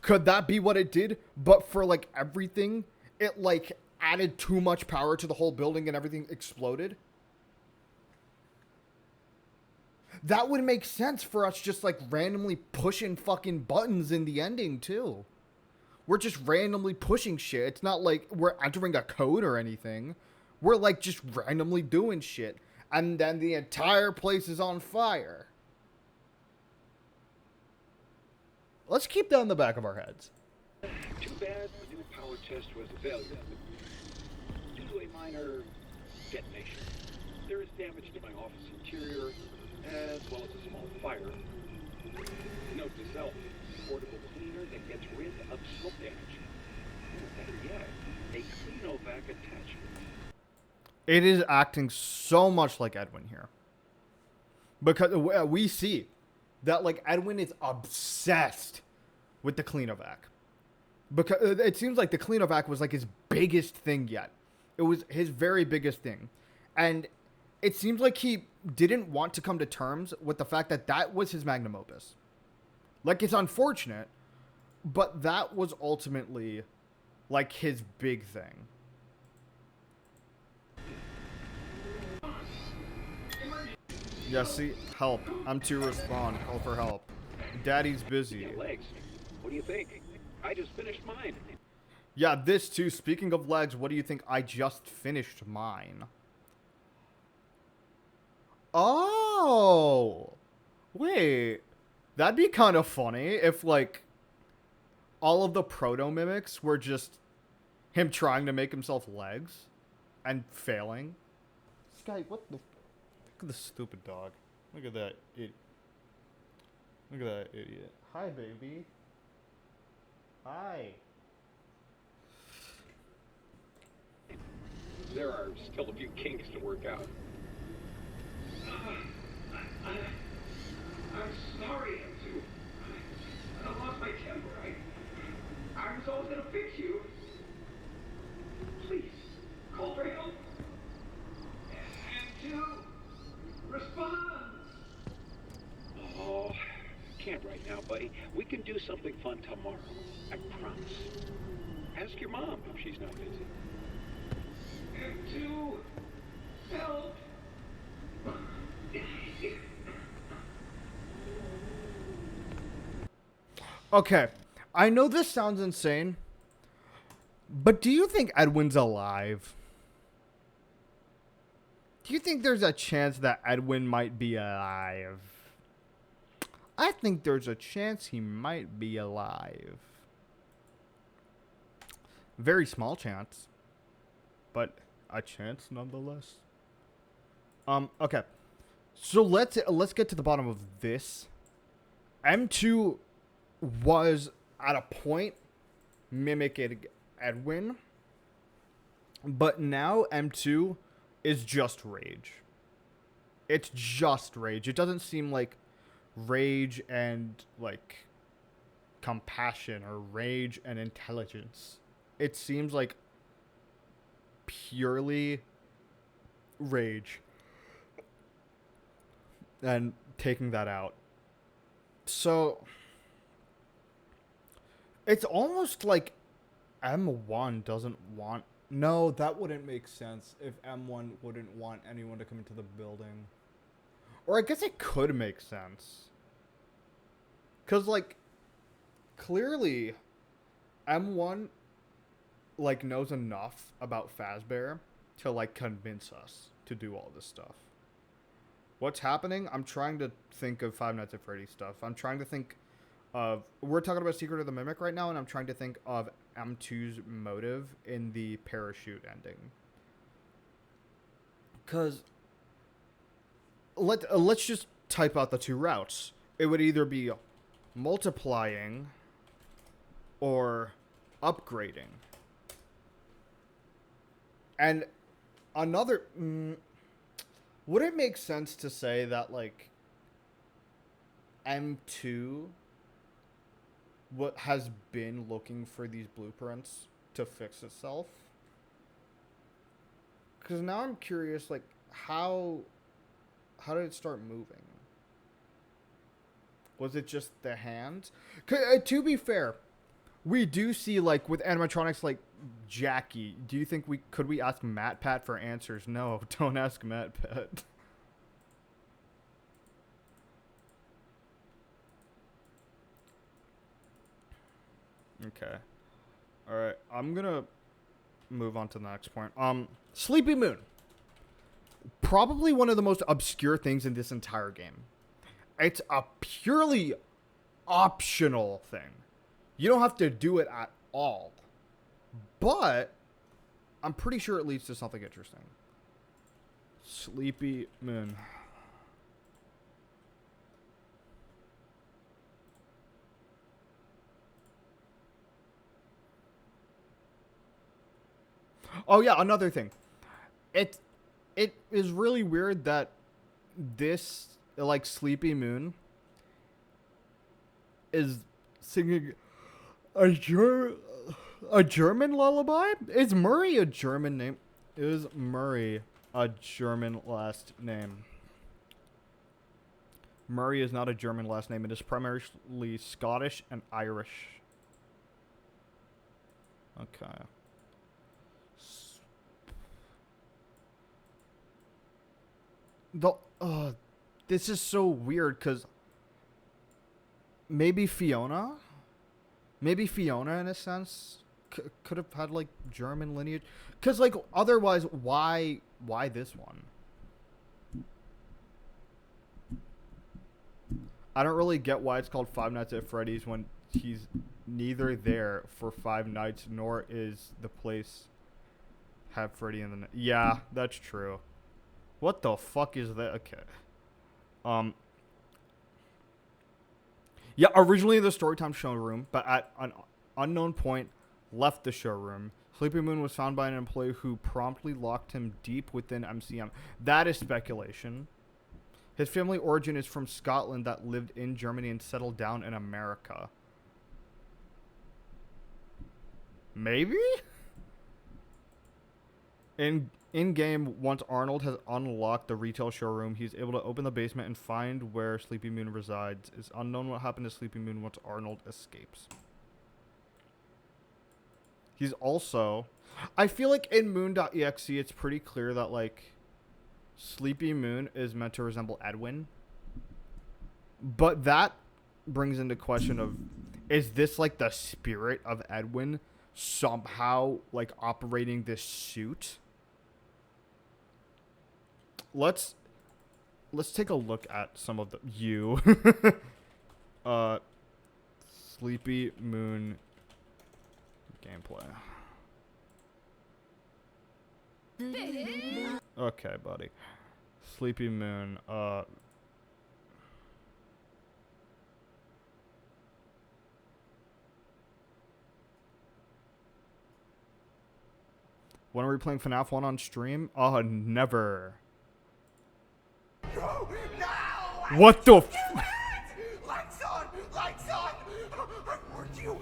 Could that be what it did? But for like everything, it like added too much power to the whole building and everything exploded? That would make sense for us just like randomly pushing fucking buttons in the ending too. We're just randomly pushing shit. It's not like we're entering a code or anything. We're like just randomly doing shit. And then the entire place is on fire. Let's keep that in the back of our heads. Too bad the new power test was a failure. Due to a minor detonation, there is damage to my office interior, as well as a small fire. Note to self, portable cleaner that gets rid of smoke damage. Or better yet, a Cleanovac attachment. It is acting so much like Edwin here. Because we see that, like, Edwin is obsessed with the Cleanovac. Because it seems like the Cleanovac was, like, his biggest thing yet. It was his very biggest thing. And it seems like he didn't want to come to terms with the fact that that was his magnum opus. Like, it's unfortunate, but that was ultimately, like, his big thing. Yeah, see, help. I'm to respond. Call for help. Daddy's busy. Yeah, legs. What do you think? I just finished mine. Yeah, this too. Speaking of legs, what do you think? I just finished mine. Oh! Wait. That'd be kind of funny if, like, all of the proto-mimics were just him trying to make himself legs and failing. This guy, what the... Look at this stupid dog. Look at that idiot. Look at that idiot. Hi, baby. Hi. There are still a few kinks to work out. I'm sorry, M2. I lost my temper. I was always gonna fix you. Please, call for help. M2, respond. Oh, can't right now, buddy. We can do something fun tomorrow. I promise. Ask your mom if she's not busy. M2, help. Okay, I know this sounds insane, but do you think Edwin's alive? Do you think there's a chance that Edwin might be alive? I think there's a chance he might be alive. Very small chance, but a chance nonetheless. Okay. So let's get to the bottom of this. M2 was at a point mimicking Edwin, but now M2 is just rage. It's just rage. It doesn't seem like rage and like compassion or rage and intelligence. It seems like purely rage and taking that out. So it's almost like M1 doesn't want... No, that wouldn't make sense if M1 wouldn't want anyone to come into the building. Or I guess it could make sense. Because, like, clearly M1, like, knows enough about Fazbear to, like, convince us to do all this stuff. What's happening? I'm trying to think of Five Nights at Freddy's stuff. I'm trying to think of... We're talking about Secret of the Mimic right now, and I'm trying to think of M2's motive in the parachute ending. Because... Let's just type out the two routes. It would either be multiplying or upgrading. And another... would it make sense to say that, like, M2 what has been looking for these blueprints to fix itself? Because now I'm curious, like, how did it start moving? Was it just the hands? To be fair, we do see, like, with animatronics like Jackie, do you think could we ask MatPat for answers? No, don't ask MatPat. Okay. Alright, I'm gonna move on to the next point. Sleepy Moon. Probably one of the most obscure things in this entire game. It's a purely optional thing. You don't have to do it at all. But I'm pretty sure it leads to something interesting. Sleepy Moon. Oh yeah, another thing. It is really weird that this like Sleepy Moon is singing a German lullaby? Is Murray a German name? Is Murray a German last name? Murray is not a German last name. It is primarily Scottish and Irish. Okay. This is so weird because maybe Fiona in a sense could have had like German lineage, because like otherwise why this one? I don't really get why it's called Five Nights at Freddy's when he's neither there for 5 nights nor is the place have Freddy in the yeah, that's true. What the fuck is that? Okay. Yeah, originally the Storytime showroom, but at an unknown point left the showroom. Sleepy Moon was found by an employee who promptly locked him deep within MCM. That is speculation. His family origin is from Scotland that lived in Germany and settled down in America. Maybe? In-game, once Arnold has unlocked the retail showroom, he's able to open the basement and find where Sleepy Moon resides. It's unknown what happened to Sleepy Moon once Arnold escapes. He's also... I feel like in Moon.exe, it's pretty clear that, like, Sleepy Moon is meant to resemble Edwin. But that brings into question of, is this, like, the spirit of Edwin somehow, like, operating this suit? Let's take a look at some of the Sleepy Moon gameplay. Okay, buddy. Sleepy Moon. When are we playing FNAF 1 on stream? Oh, never. No! What the f- Lights on! Lights on! I warned you!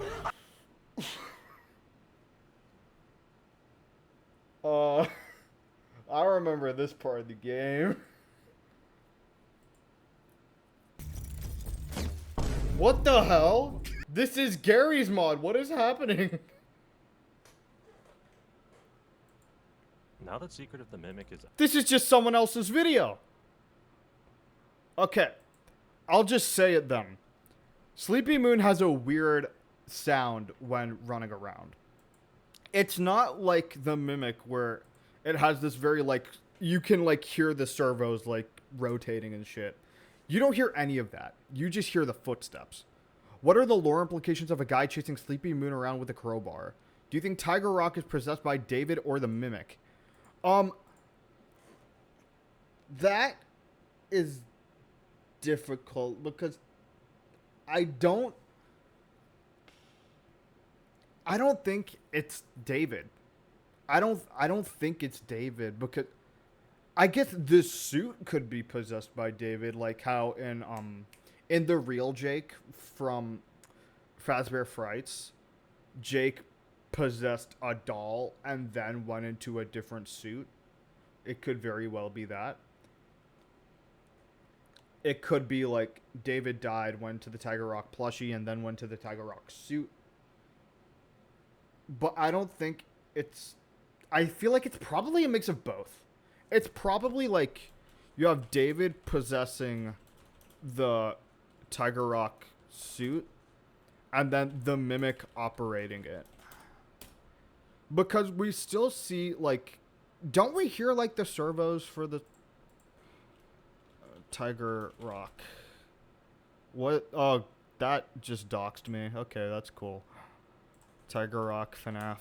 I remember this part of the game. What the hell? This is Gary's mod. What is happening? Now that Secret of the Mimic is... This is just someone else's video. Okay. I'll just say it then. Sleepy Moon has a weird sound when running around. It's not like the Mimic where it has this very, like, you can, like, hear the servos, like, rotating and shit. You don't hear any of that. You just hear the footsteps. What are the lore implications of a guy chasing Sleepy Moon around with a crowbar? Do you think Tiger Rock is possessed by David or the Mimic? That is difficult because I don't think it's David. I don't think it's David because I guess this suit could be possessed by David, like how in the real Jake from Fazbear Frights, Jake possessed a doll and then went into a different suit. It could very well be that. It could be like David died, went to the Tiger Rock plushie, and then went to the Tiger Rock suit. But I don't think it's... I feel like it's probably a mix of both. It's probably like you have David possessing the Tiger Rock suit, and then the Mimic operating it. Because we still see, like, don't we hear, like, the servos for the Tiger Rock? What? Oh, that just doxed me. Okay, that's cool. Tiger Rock FNAF.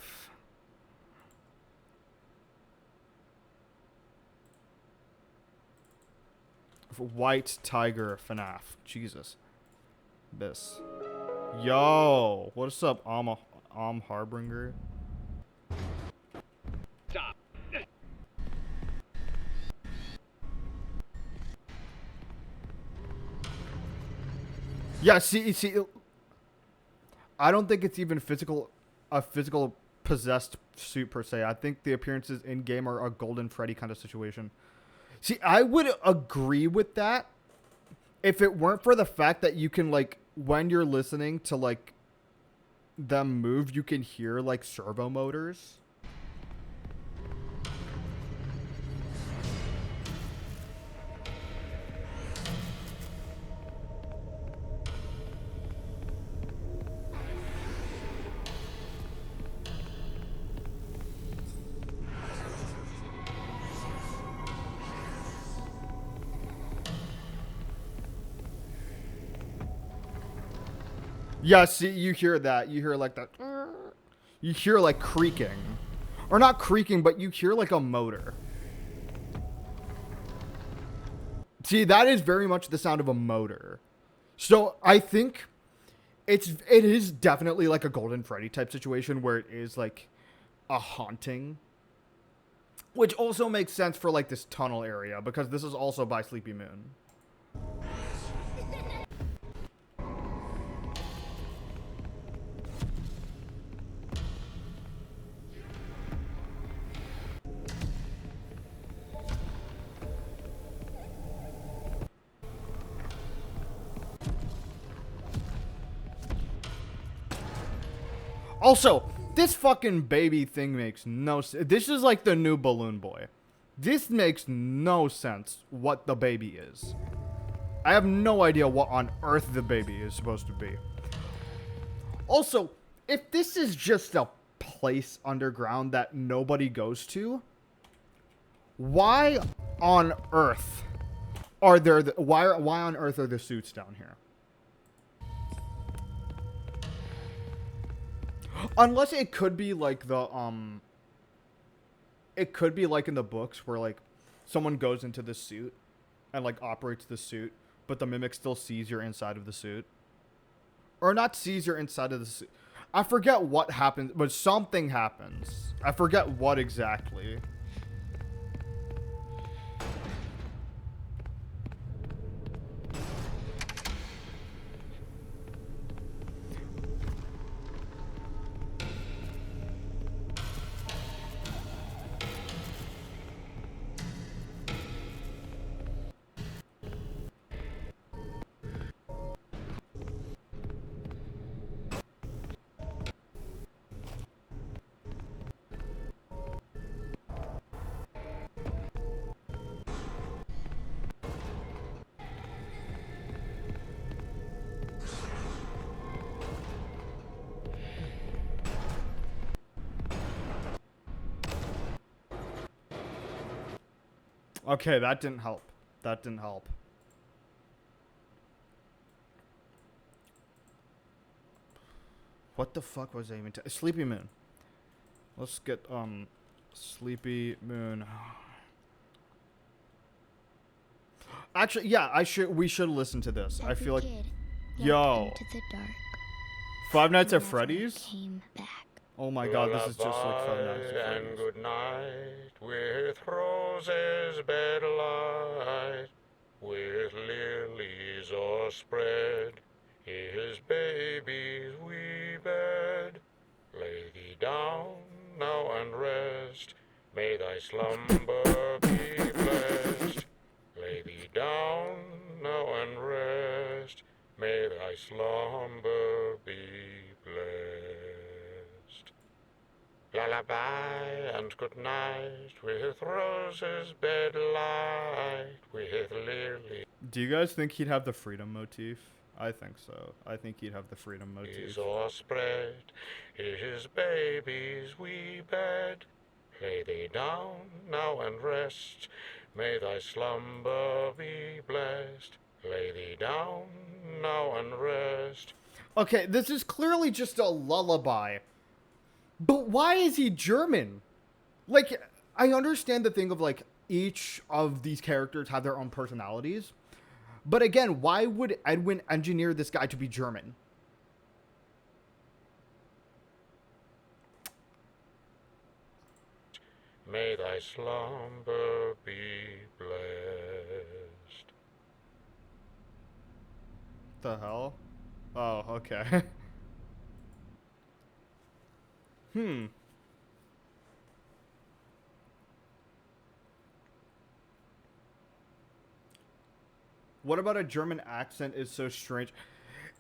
White Tiger FNAF. Jesus. This. Yo, what's up, Harbinger? Stop. Yeah, see, I don't think it's even a physical possessed suit per se. I think the appearances in game are a Golden Freddy kind of situation. See, I would agree with that if it weren't for the fact that you can, like, when you're listening to, like, them move, you can hear, like, servo motors. Yeah, see, you hear that. You hear, like, that. You hear, like, creaking. Or not creaking, but you hear, like, a motor. See, that is very much the sound of a motor. So, I think it is definitely, like, a Golden Freddy type situation where it is, like, a haunting. Which also makes sense for, like, this tunnel area, because this is also by Sleepy Moon. Also, this fucking baby thing makes no sense. This is like the new Balloon Boy. This makes no sense what the baby is. I have no idea what on earth the baby is supposed to be. Also, if this is just a place underground that nobody goes to, why on earth are there why on earth are the suits down here? Unless it could be like the it could be like in the books where like someone goes into the suit and like operates the suit, but the mimic still sees you're inside of the suit. Or not sees you're inside of the suit. I forget what happens, but something happens. I forget what exactly. Okay, that didn't help. That didn't help. What the fuck was I even Sleepy Moon. Let's get Sleepy Moon. Actually, yeah, we should listen to this. I feel like yo. Into the dark. Five Nights at Never Freddy's? Came back. Oh my god, this is just like Five Nights at and Freddy's. good night with roses bed light, with lilies all spread, his baby's wee bed. Lay thee down now and rest, may thy slumber be blessed. Lay thee down now and rest, may thy slumber be blessed. Lullaby and good night, with roses bed light, with lilies. Do you guys think he'd have the freedom motif? I think so. I think he'd have the freedom motif. All spread, his his baby's wee bed. Lay thee down now and rest. May thy slumber be blessed. Lay thee down now and rest. Okay, this is clearly just a lullaby. But why is he German? Like, I understand the thing of, like, each of these characters have their own personalities. But again, why would Edwin engineer this guy to be German? May thy slumber be blessed. The hell? Oh, okay. Hmm. What about a German accent is so strange?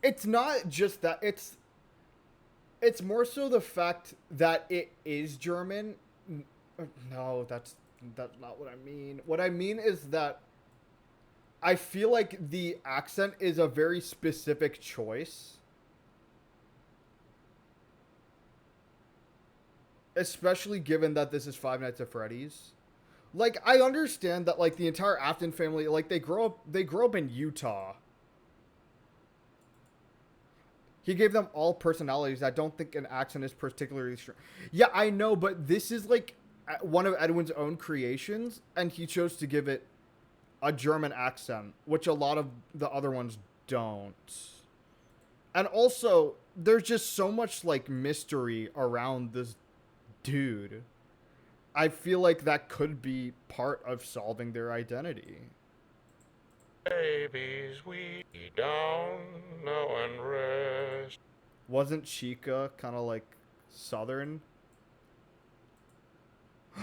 It's not just that, it's more so the fact that it is German. No, that's not what I mean. What I mean is that I feel like the accent is a very specific choice. Especially given that this is Five Nights at Freddy's. Like, I understand that, like, the entire Afton family, like, they grow up in Utah. He gave them all personalities. I don't think an accent is particularly strong. Yeah, I know, but this is, like, one of Edwin's own creations, and he chose to give it a German accent, which a lot of the other ones don't. And also, there's just so much, like, mystery around this dude. I feel like that could be part of solving their identity. Babies, we down now and rest. Wasn't Chica kind of like Southern?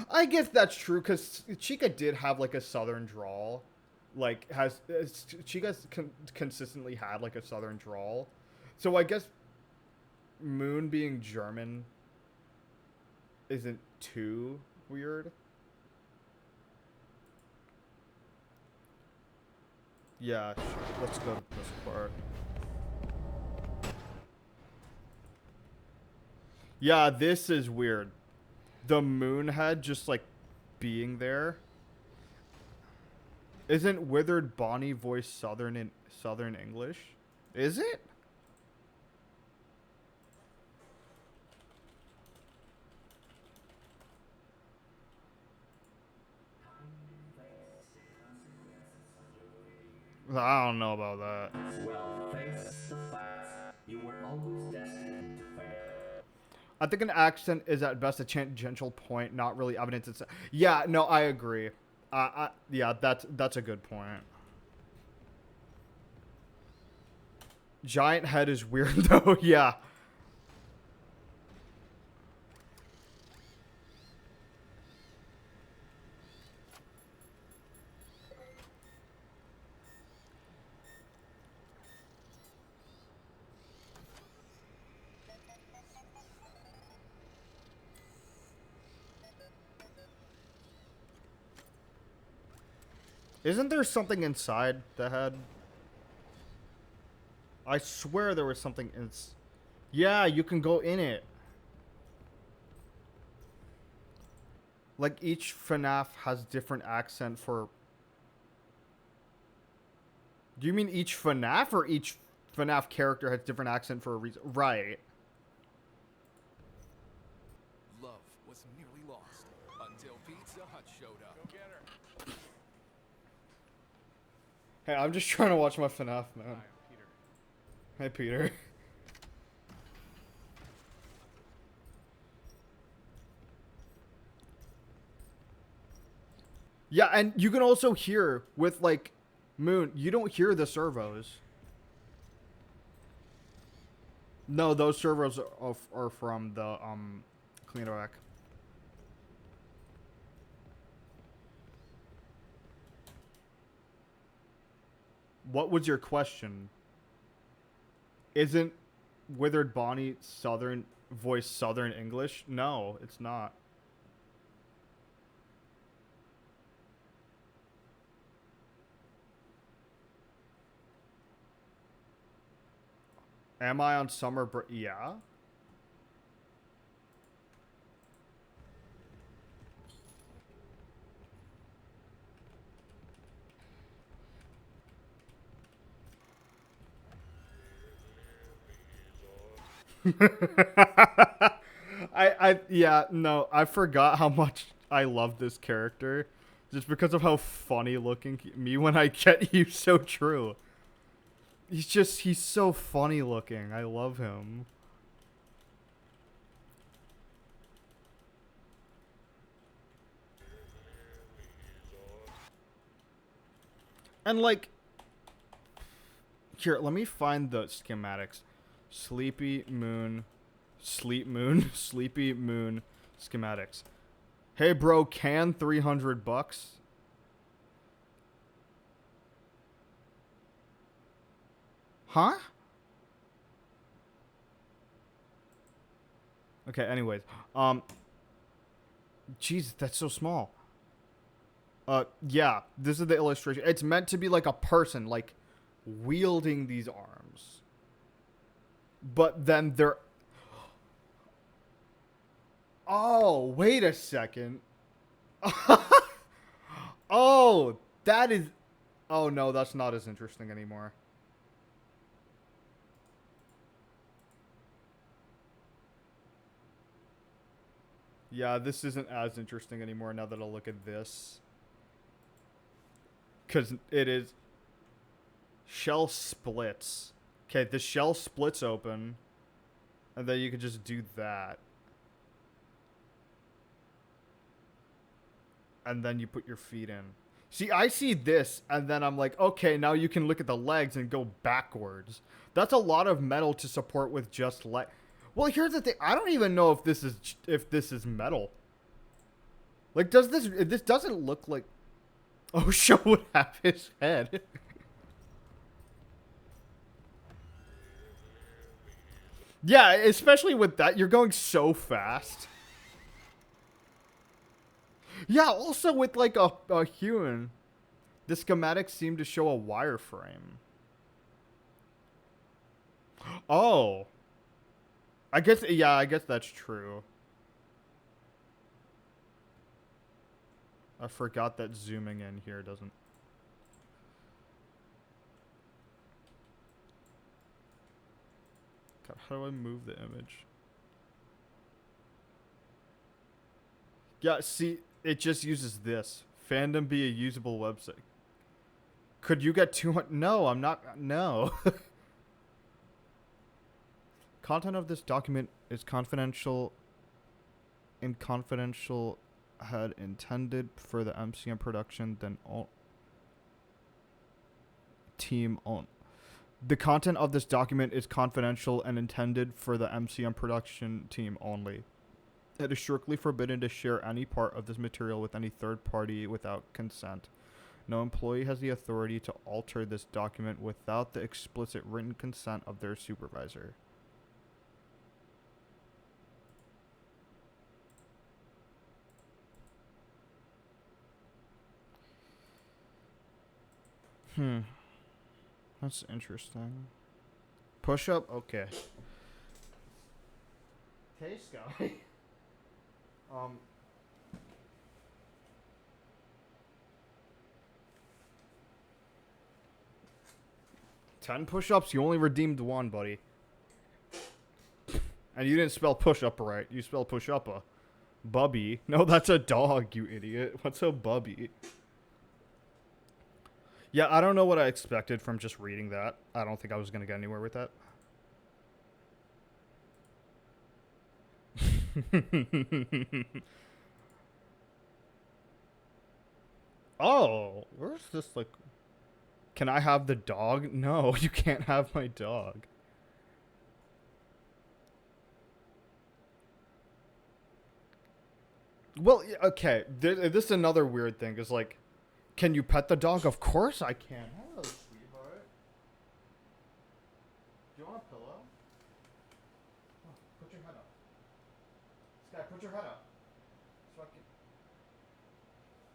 I guess that's true, because Chica did have like a Southern drawl. Like, Chica's consistently had like a Southern drawl. So I guess Moon being German isn't too weird. Yeah, sure. Let's go to this part. Yeah, this is weird. The moon head just like being there. Isn't Withered Bonnie voice Southern English? Is it? I don't know about that. Well, face the facts. You were always destined to fail. I think an accent is at best a tangential point, not really evidence. It's yeah, no, I agree. Yeah, that's a good point. Giant head is weird though. Yeah. Isn't there something inside the head? I swear there was something in... Yeah, you can go in it. Like, each FNAF has different accent for... Do you mean each FNAF, or each FNAF character has different accent for a reason? Right. Love was nearly lost until Pizza Hut showed up. Go get her. Hey, I'm just trying to watch my FNAF, man. Hi, Peter. Hey, Peter. Yeah, and you can also hear with, like, Moon, you don't hear the servos. No, those servos are from the, cleanovac. What was your question? Isn't Withered Bonnie Southern English? No, it's not. Am I on summer break? Yeah. Yeah, no, I forgot how much I love this character. Just because of how funny looking me when I get you so true. He's so funny looking. I love him. And like, here, let me find the schematics. Sleepy Moon, Sleep Moon, Sleepy Moon schematics. Hey bro, can $300? Huh? Okay, anyways. Jesus, that's so small. Yeah, this is the illustration. It's meant to be like a person, like, wielding these arms. But then they're... Oh, wait a second. Oh, that is... Oh, no, that's not as interesting anymore. Yeah, this isn't as interesting anymore now that I look at this. Because it is... Shell splits. Okay, the shell splits open. And then you can just do that. And then you put your feet in. See, I see this, and then I'm like, okay, now you can look at the legs and go backwards. That's a lot of metal to support with just leg. Well, here's the thing. I don't even know if this is metal. Like, this doesn't look like... Oh, show would have his head. Yeah, especially with that, you're going so fast. Yeah, also with like a human, the schematics seem to show a wireframe. Oh. I guess that's true. I forgot that zooming in here doesn't... God, how do I move the image? Yeah, see, it just uses this. Fandom be a usable website. Could you get 200? No, I'm not. No. Content of this document is confidential. And confidential had intended for the MCM production, then all team on. The content of this document is confidential and intended for the MCM production team only. It is strictly forbidden to share any part of this material with any third party without consent. No employee has the authority to alter this document without the explicit written consent of their supervisor. That's interesting. Push up? Okay. Hey, Sky. 10 push-ups? You only redeemed one, buddy. And you didn't spell push-up right. You spelled push-up-a. Bubby. No, that's a dog, you idiot. What's a bubby? Yeah, I don't know what I expected from just reading that. I don't think I was going to get anywhere with that. Oh, where's this, like... Can I have the dog? No, you can't have my dog. Well, okay, this is another weird thing, is like, can you pet the dog? Of course I can. Hello, sweetheart. Do you want a pillow? Oh, put your head up. Sky, put your head up. So I can...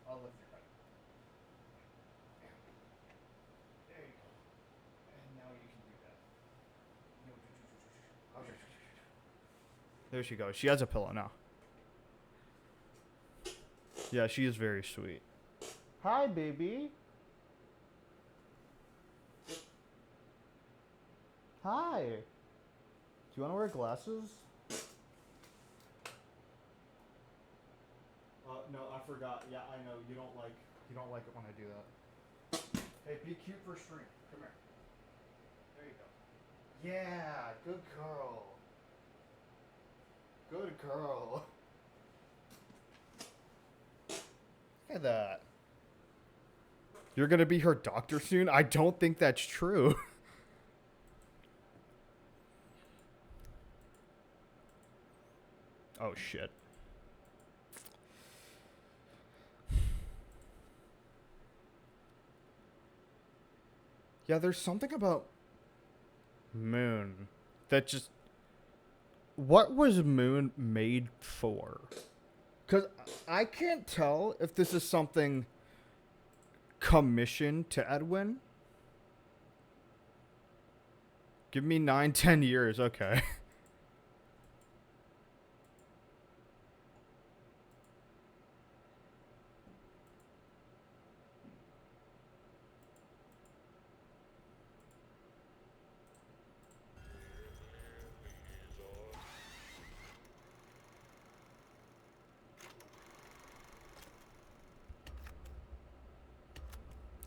I'll lift your head. There you go. And now you can do that. There she goes. She has a pillow now. Yeah, she is very sweet. Hi, baby. Hi. you want to wear glasses? No, I forgot. Yeah, I know. You don't like it when I do that. Hey, be cute for stream. Come here. There you go. Yeah, good girl. Good girl. Look at that. You're gonna be her doctor soon? I don't think that's true. Oh shit. Yeah, there's something about Moon that just... What was Moon made for? Because I can't tell if this is something commissioned to Edwin. Give me 9-10 years, okay.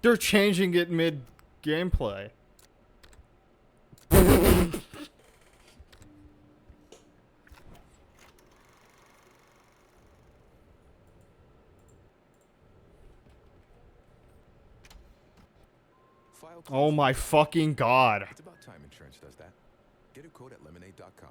They're changing it mid gameplay. Oh my fucking god. It's about time insurance does that. Get a quote at lemonade.com.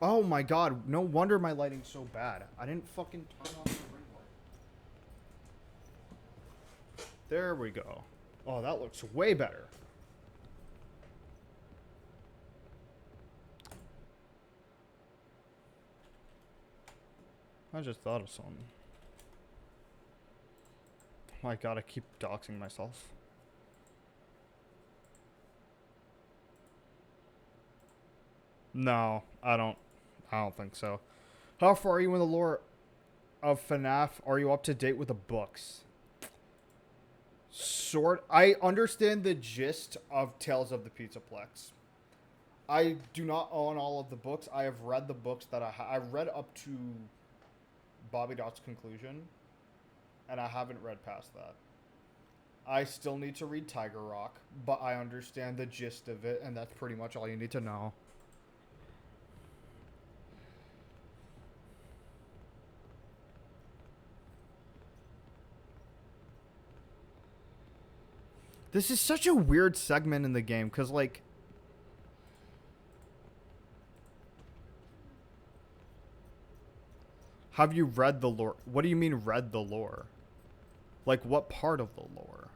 Oh my god, no wonder my lighting's so bad. I didn't fucking turn on the ring light. There we go. Oh, that looks way better. I just thought of something. Oh my god, I keep doxing myself. No, I don't think so. How far are you in the lore of FNAF? Are you up to date with the books? I understand the gist of Tales of the Pizzaplex. I do not own all of the books. I have read the books that I read up to Bobby Dot's conclusion, and I haven't read past that. I still need to read Tiger Rock, but I understand the gist of it, and that's pretty much all you need to know. This is such a weird segment in the game, because, like... Have you read the lore? What do you mean, read the lore? Like, what part of the lore?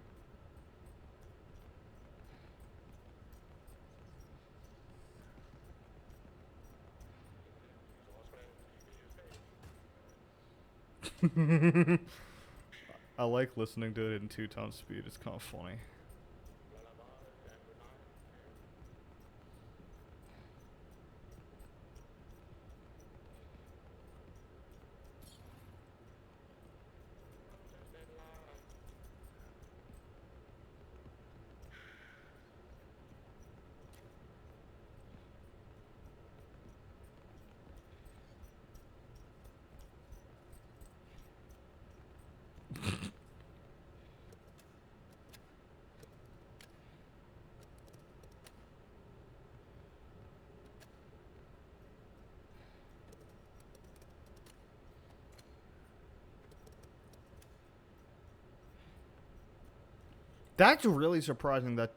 I like listening to it in 2-tone speed. It's kind of funny. That's really surprising that...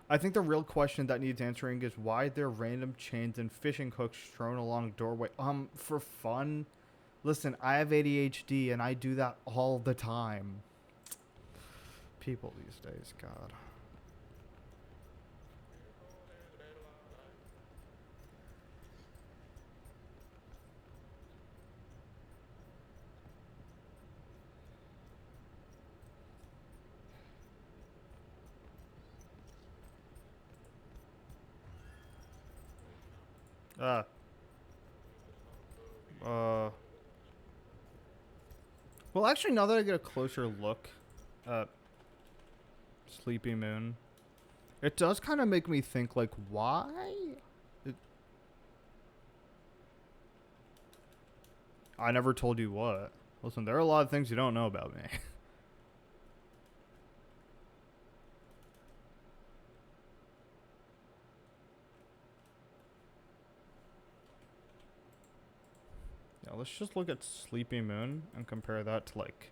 I think the real question that needs answering is why there are random chains and fishing hooks strewn along doorway. For fun? Listen, I have ADHD and I do that all the time. People these days, God. Well, actually, now that I get a closer look at Sleepy Moon, it does kind of make me think, like, why? I never told you what. Listen, there are a lot of things you don't know about me. Yeah, let's just look at Sleepy Moon and compare that to, like,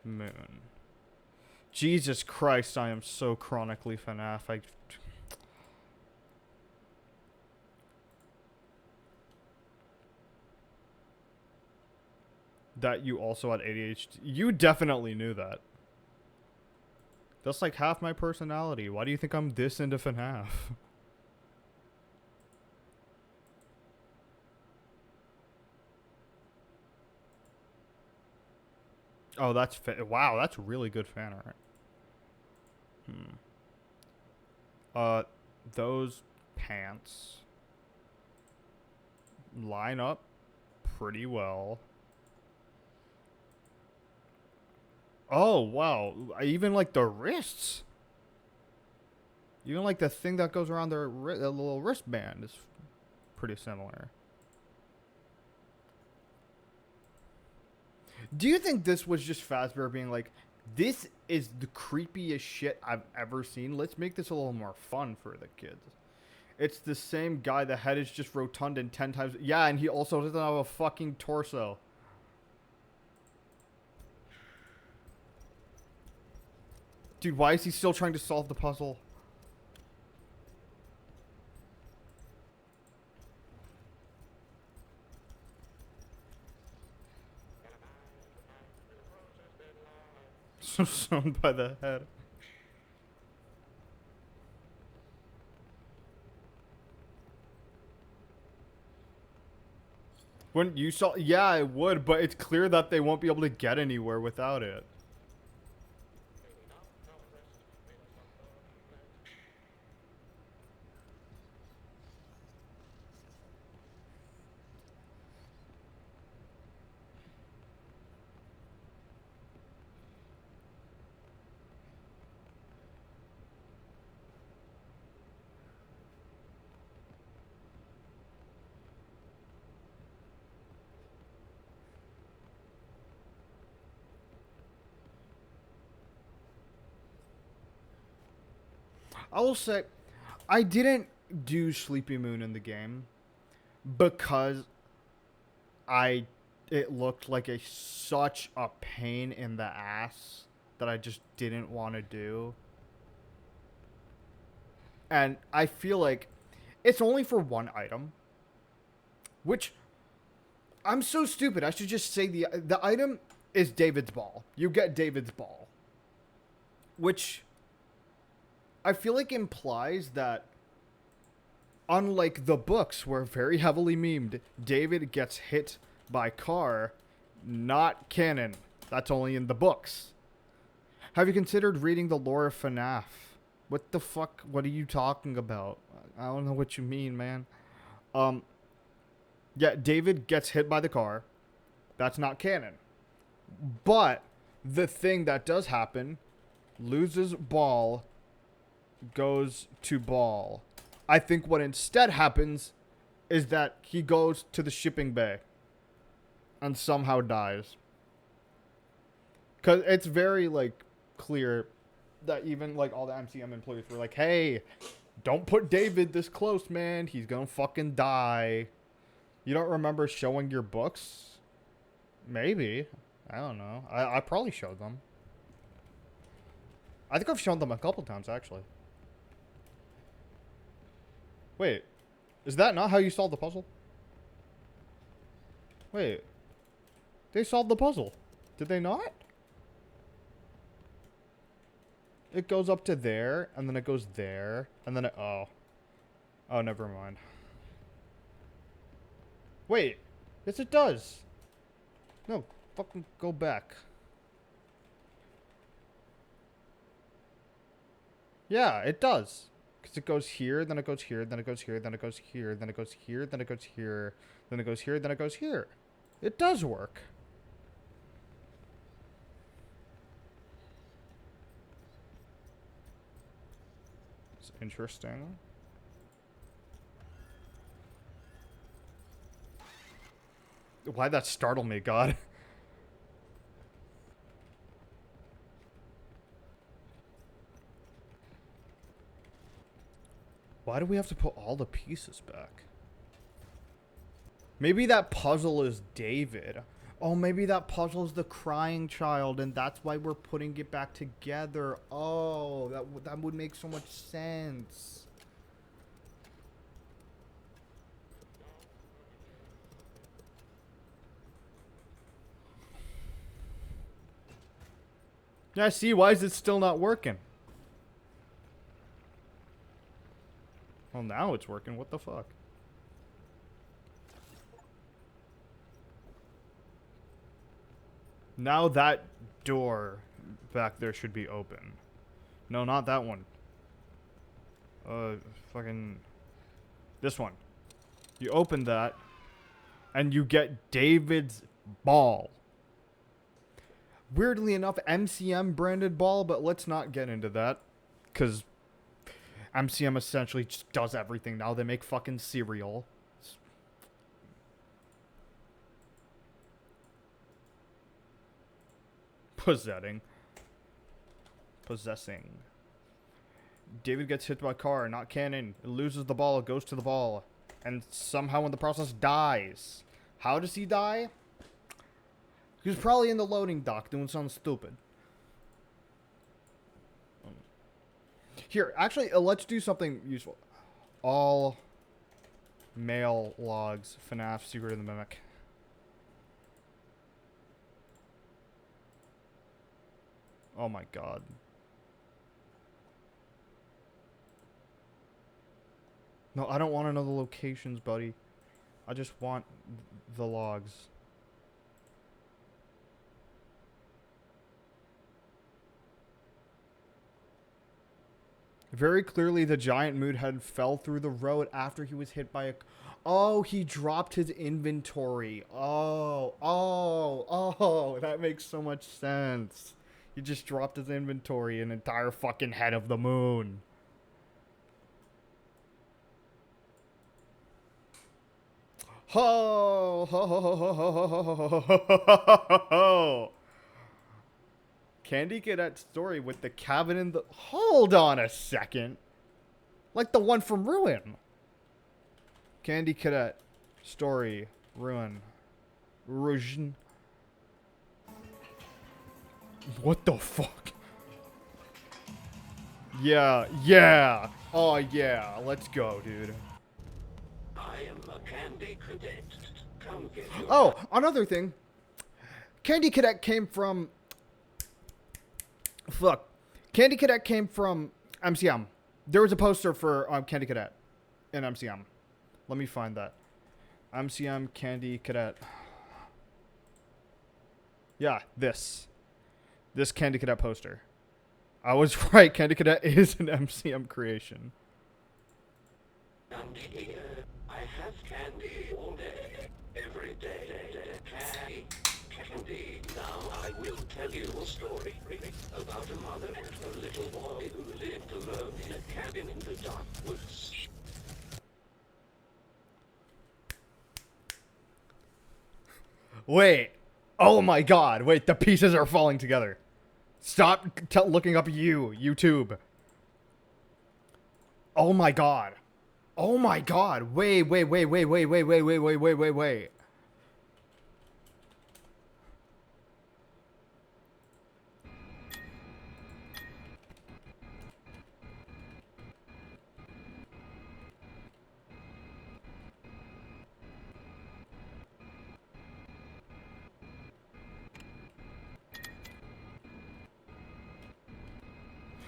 Moon. Jesus Christ, I am so chronically FNAF. That you also had ADHD. You definitely knew that. That's like half my personality. Why do you think I'm this into FNAF? Oh, that's wow, that's really good fan art. Those pants line up pretty well. Oh, wow. I even like the wrists. Even like the thing that goes around their the little wristband is pretty similar. Do you think this was just Fazbear being like, this is the creepiest shit I've ever seen. Let's make this a little more fun for the kids. It's the same guy. The head is just rotund and 10 times. Yeah, and he also doesn't have a fucking torso. Dude, why is he still trying to solve the puzzle? So sewn by the head. When you saw, yeah, I would, but it's clear that they won't be able to get anywhere without it. I will say, I didn't do Sleepy Moon in the game because it looked like such a pain in the ass that I just didn't want to do. And I feel like it's only for one item, which I'm so stupid. I should just say the item is David's ball. You get David's ball, which I feel like implies that, unlike the books where very heavily memed, David gets hit by car, not canon. That's only in the books. Have you considered reading the lore of FNAF? What the fuck? What are you talking about? I don't know what you mean, man. Yeah, David gets hit by the car. That's not canon. But the thing that does happen, loses ball, goes to ball. I think what instead happens is that he goes to the shipping bay and somehow dies. Because it's very, like, clear that even, like, all the MCM employees were like, hey, don't put David this close, man. He's gonna fucking die. You don't remember showing your books? Maybe. I don't know. I probably showed them. I think I've shown them a couple times, actually. Wait. Is that not how you solved the puzzle? Wait. They solved the puzzle. Did they not? It goes up to there, and then it goes there, and then it... Oh. Oh, never mind. Wait. Yes, it does. No, fucking go back. Yeah, it does. Because it goes here, then it goes here, then it goes here, then it goes here, then it goes here, then it goes here, then it goes here, then it goes here. It does work. That's interesting. Why'd that startle me, God? Why do we have to put all the pieces back? Maybe that puzzle is David. Oh, maybe that puzzle is the crying child, and that's why we're putting it back together. Oh, that would make so much sense. Yeah, see, why is it still not working? Well, now it's working. What the fuck? Now that door back there should be open. No, not that one. Fucking... This one. You open that, and you get David's ball. Weirdly enough, MCM branded ball, but let's not get into that. Because MCM essentially just does everything now. They make fucking cereal. Possessing. David gets hit by a car, not canon. It loses the ball, it goes to the ball. And somehow in the process dies. How does he die? He was probably in the loading dock doing something stupid. Here, actually, let's do something useful. All mail logs, FNAF, Secret of the Mimic. Oh my god. No, I don't want to know the locations, buddy. I just want the logs. Very clearly, the giant mood head fell through the road after he was hit by a... Oh, he dropped his inventory. Oh, that makes so much sense. He just dropped his inventory, an entire fucking head of the moon. Ho, ho, ho, ho, ho, ho, ho, ho, ho. Candy Cadet story with the cabin in the... Hold on a second. Like the one from Ruin. Candy Cadet story, Ruin. Ruin. What the fuck? Yeah. Oh, yeah. Let's go, dude. I am a Candy Cadet. Come get your... Oh, another thing. Candy Cadet came from... Fuck. Candy Cadet came from MCM. There was a poster for Candy Cadet in MCM. Let me find that. MCM Candy Cadet. Yeah, this. This Candy Cadet poster. I was right. Candy Cadet is an MCM creation. Candy, I have candy all day, every day. Candy. Now I will tell you a story about a mother and her little boy who lived alone in a cabin in the dark woods. Wait. Oh my god. Wait, the pieces are falling together. Stop looking up YouTube. Oh my god. Oh my god. Wait.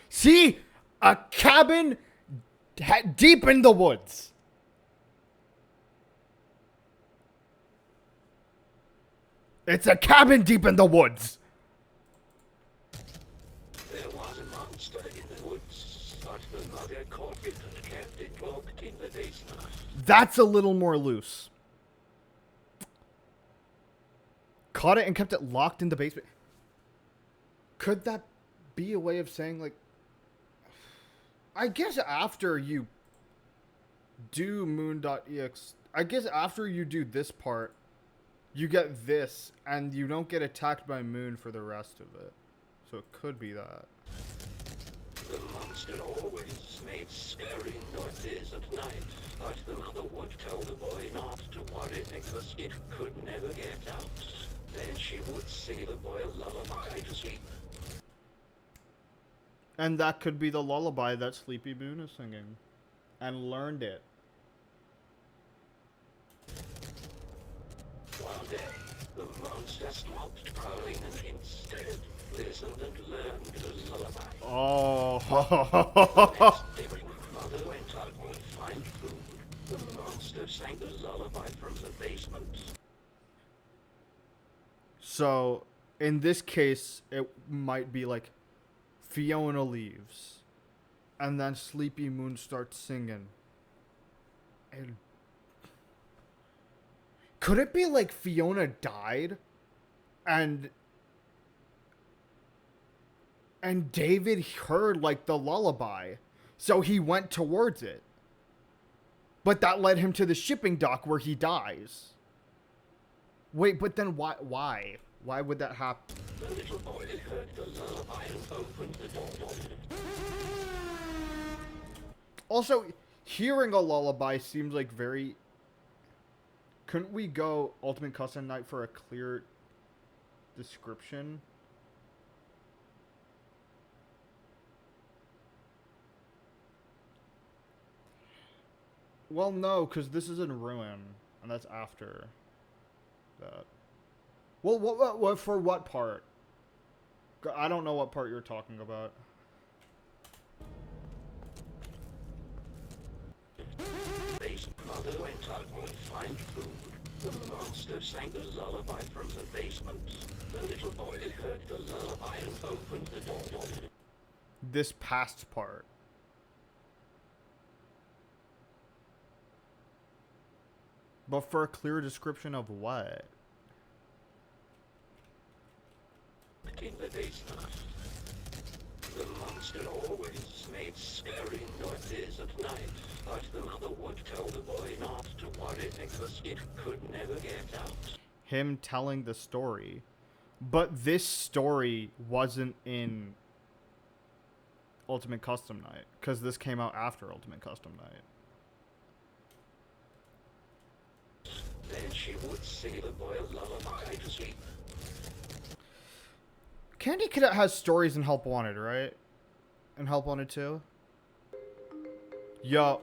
See? A cabin deep in the woods. It's a cabin deep in the woods. There was a monster in the woods, but the mother caught it and kept it locked in the basement. That's a little more loose. Caught it and kept it locked in the basement. Could that be a way of saying, like... I guess after you do moon.ex, I guess after you do this part, you get this, and you don't get attacked by Moon for the rest of it. So it could be that. The monster always made scary noises at night, but the mother would tell the boy not to worry because it could never get out. Then she would sing the boy a lullaby to sleep. And that could be the lullaby that Sleepy Moon is singing. And learned it. One day, the monster stopped prowling and instead listened and learned the lullaby. Oh. The next day, mother went out to find food. The monster sang the lullaby from the basement. So, in this case, it might be like Fiona leaves, and then Sleepy Moon starts singing. And could it be like Fiona died, and David heard like the lullaby, so he went towards it, but that led him to the shipping dock where he dies. Wait, but then why? Why would that happen? The little boy heard the lullaby and opened the door. Also, hearing a lullaby seems like very... Couldn't we go Ultimate Custom Night for a clear description? Well, no, because this is in Ruin, and that's after that. Well, what for what part? I don't know what part you're talking about. His mother went out to find food. The monster sang the lullaby from the basement. The little boy heard the lullaby and opened the door. This past part. But for a clear description of what? In the basement. The monster always made scary noises at night, but the mother would tell the boy not to worry because it could never get out. Him telling the story. But this story wasn't in Ultimate Custom Night, because this came out after Ultimate Custom Night. Then she would sing the boy a lullaby to sleep. Candy Cadet has stories in Help Wanted, right? In Help Wanted 2? Yo.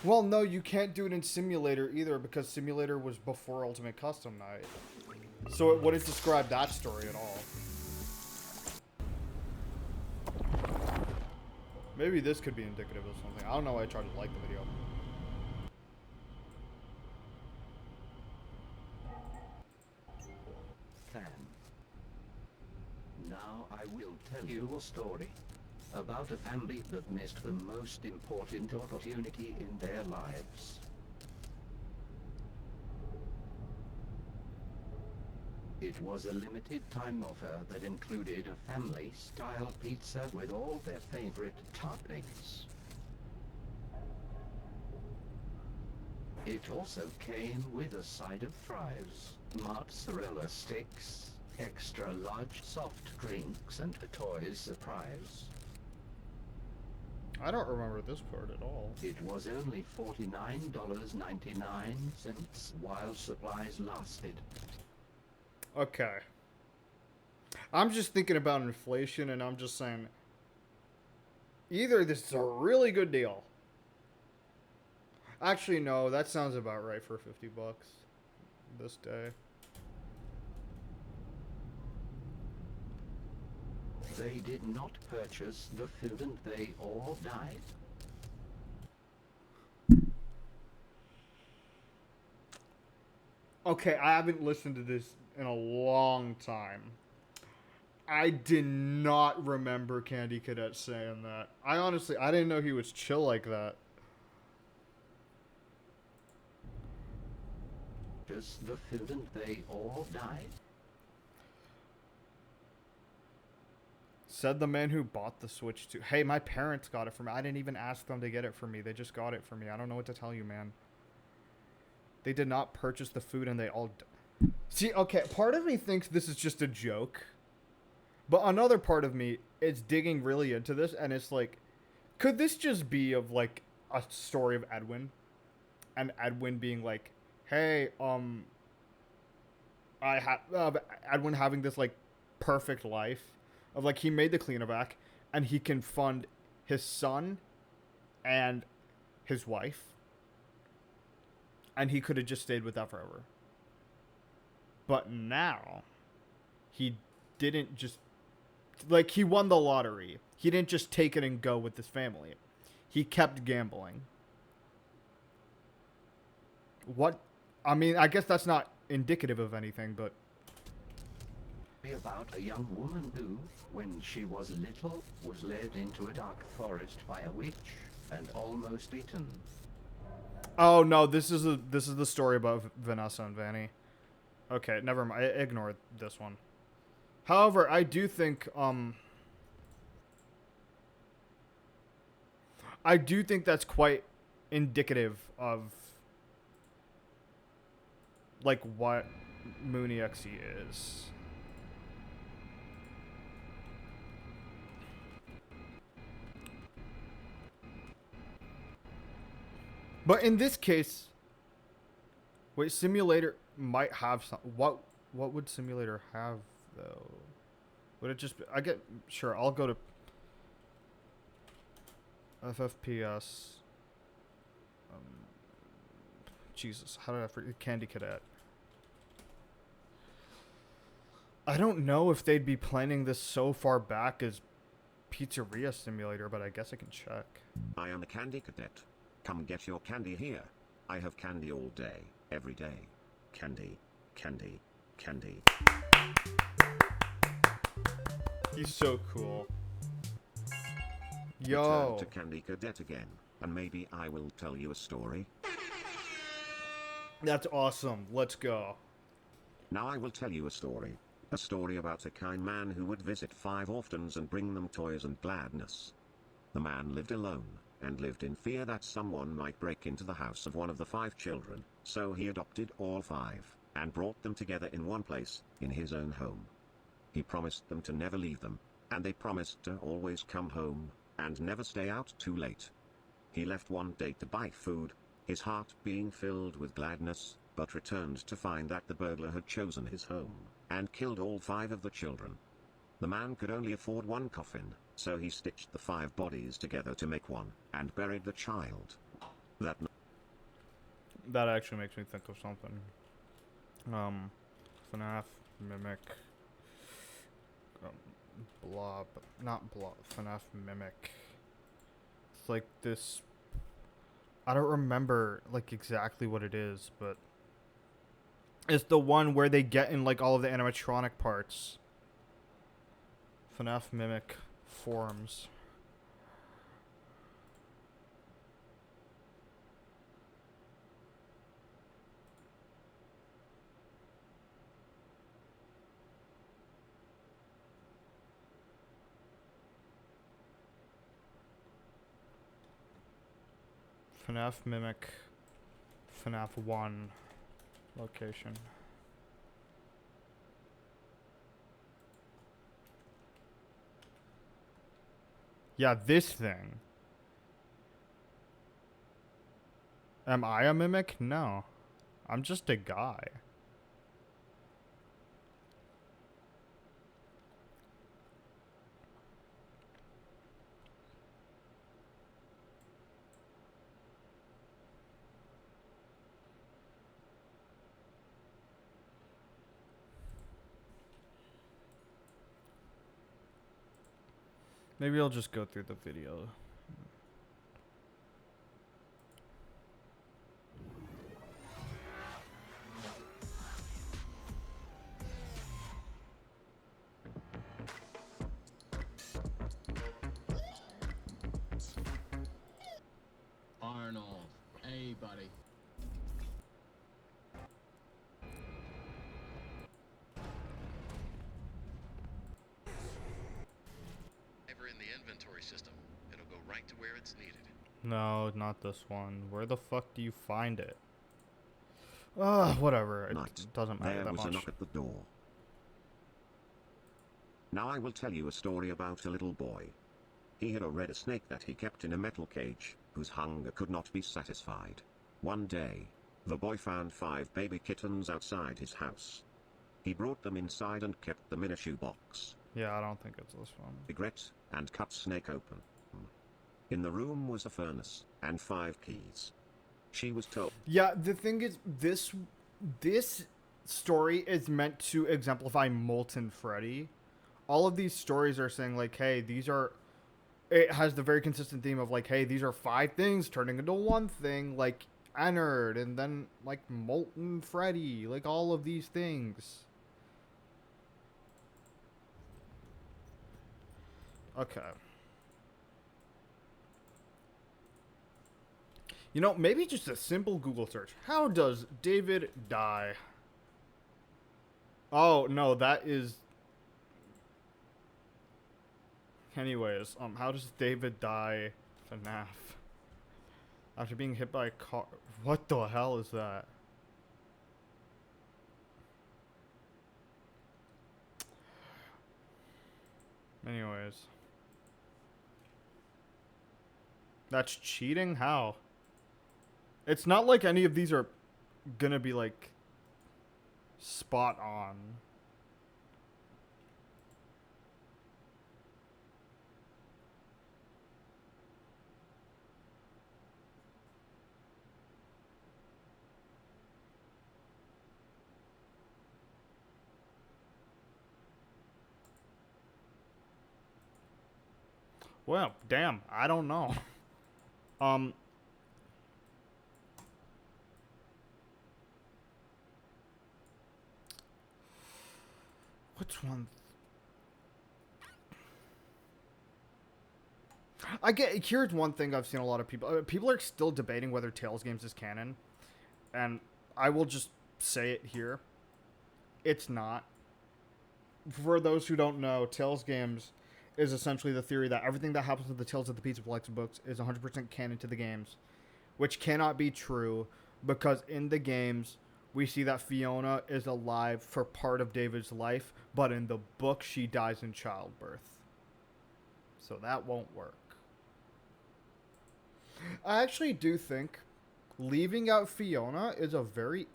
Well, no, you can't do it in Simulator either, because Simulator was before Ultimate Custom Night. So it wouldn't describe that story at all. Maybe this could be indicative of something. I don't know why I tried to like the video. Now I will tell you a story about a family that missed the most important opportunity in their lives. It was a limited time offer that included a family-style pizza with all their favorite toppings. It also came with a side of fries, mozzarella sticks, extra large soft drinks, and a toy surprise. I don't remember this part at all. It was only $49.99 while supplies lasted. Okay. I'm just thinking about inflation, and I'm just saying, either this is a really good deal. Actually, no, that sounds about right for 50 bucks this day. They did not purchase the food and they all died. Okay, I haven't listened to this in a long time. I did not remember Candy Cadet saying that. I didn't know he was chill like that. Just the food and they all died. Said the man who bought the Switch to. Hey, my parents got it for me. I didn't even ask them to get it for me. They just got it for me. I don't know what to tell you, man. They did not purchase the food and they all... See, okay, part of me thinks this is just a joke. But another part of me is digging really into this, and it's like, could this just be of, like, a story of Edwin? And Edwin being like, hey, Edwin having this, like, perfect life of, like, he made the cleanovac, and he can fund his son and his wife. And he could have just stayed with that forever. But now, he didn't just... Like, he won the lottery. He didn't just take it and go with his family. He kept gambling. What? I mean, I guess that's not indicative of anything, but... About a young woman who, when she was little, was led into a dark forest by a witch and almost eaten. Oh, no, this is the story about Vanessa and Vanny. Okay, never mind. I ignored this one. However, I do think that's quite indicative of like what Mooney XE is. But in this case, wait, Simulator might have some. What would Simulator have though? Would it just be, sure, I'll go to FFPS. Jesus, how did I forget? Candy Cadet. I don't know if they'd be planning this so far back as Pizzeria Simulator, but I guess I can check. I am a Candy Cadet. Come get your candy here. I have candy all day, every day. Candy, candy, candy. He's so cool. Return Yo. to Candy Cadet again, and maybe I will tell you a story. That's awesome. Let's go. Now I will tell you a story. A story about a kind man who would visit 5 orphans and bring them toys and gladness. The man lived alone, and lived in fear that someone might break into the house of one of the 5 children, so he adopted all 5, and brought them together in one place, in his own home. He promised them to never leave them, and they promised to always come home, and never stay out too late. He left one day to buy food, his heart being filled with gladness, but returned to find that the burglar had chosen his home, and killed all 5 of the children. The man could only afford one coffin, so he stitched the 5 bodies together to make one, and buried the child. That actually makes me think of something. FNAF, Mimic, Blob, not Blob, FNAF Mimic. It's like this, I don't remember like exactly what it is, but it's the one where they get in like all of the animatronic parts. FNAF Mimic forums. FNAF Mimic, FNAF 1 location. Yeah, this thing. Am I a mimic? No. I'm just a guy. Maybe I'll just go through the video. Arnold. Hey, buddy. in the inventory system. It'll go right to where it's needed. No, not this one. Where the fuck do you find it? Ugh, whatever. It doesn't matter There that was much. a knock at the door. Now I will tell you a story about a little boy. He had a red snake that he kept in a metal cage, whose hunger could not be satisfied. One day, the boy found 5 baby kittens outside his house. He brought them inside and kept them in a shoebox. Yeah, I don't think it's this one. Regret, and cut snake open. In the room was a furnace, and 5 keys. She was told. Yeah, the thing is, this story is meant to exemplify Molten Freddy. All of these stories are saying, like, hey, these are... It has the very consistent theme of, like, hey, these are 5 things turning into one thing, like, Ennard, and then, like, Molten Freddy, like, all of these things. Okay. You know, maybe just a simple Google search. How does David die? Oh, no, that is... Anyways, how does David die FNAF? After being hit by a car... What the hell is that? Anyways. That's cheating? How? It's not like any of these are gonna be, like, spot on. Well, damn, I don't know. Which one? Here's one thing I've seen a lot of people. People are still debating whether Tales games is canon, and I will just say it here. It's not. For those who don't know, Tales games is essentially the theory that everything that happens in the Tales of the Pizza Plex books is 100% canon to the games, which cannot be true because in the games we see that Fiona is alive for part of David's life, but in the book she dies in childbirth. So that won't work. I actually do think leaving out Fiona is a very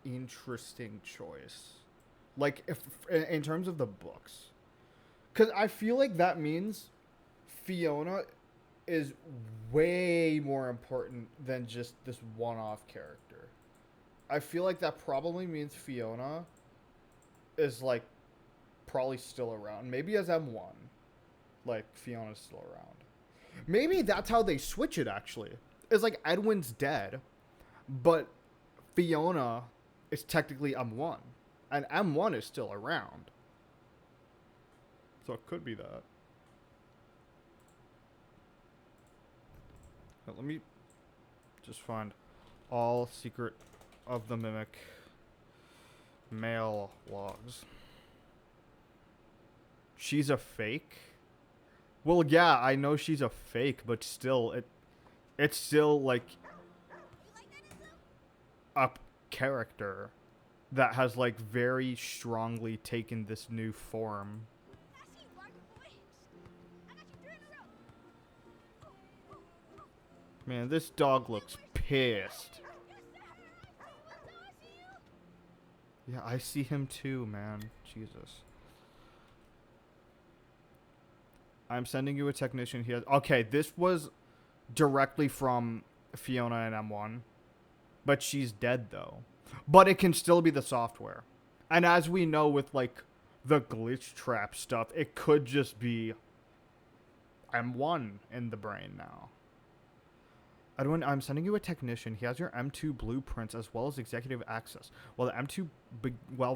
interesting choice. Like, if in terms of the books. Because I feel like that means Fiona is way more important than just this one-off character. I feel like that probably means Fiona is, like, probably still around. Maybe as M1. Like, Fiona's still around. Maybe that's how they switch it, actually. It's like Edwin's dead, but Fiona is technically M1. And M1 is still around. So it could be that. Now, let me just find all Secret of the Mimic mail logs. She's a fake? Well, yeah, I know she's a fake, but still, it's still, like, a character that has, like, very strongly taken this new form. Man, this dog looks pissed. Yeah, I see him too, man. Jesus. I'm sending you a technician. He has... Okay, this was directly from Fiona and M1. But she's dead, though. But it can still be the software. And as we know with, like, the glitch trap stuff, it could just be M1 in the brain now. Edwin, I'm sending you a technician. He has your M2 blueprints as well as executive access. While the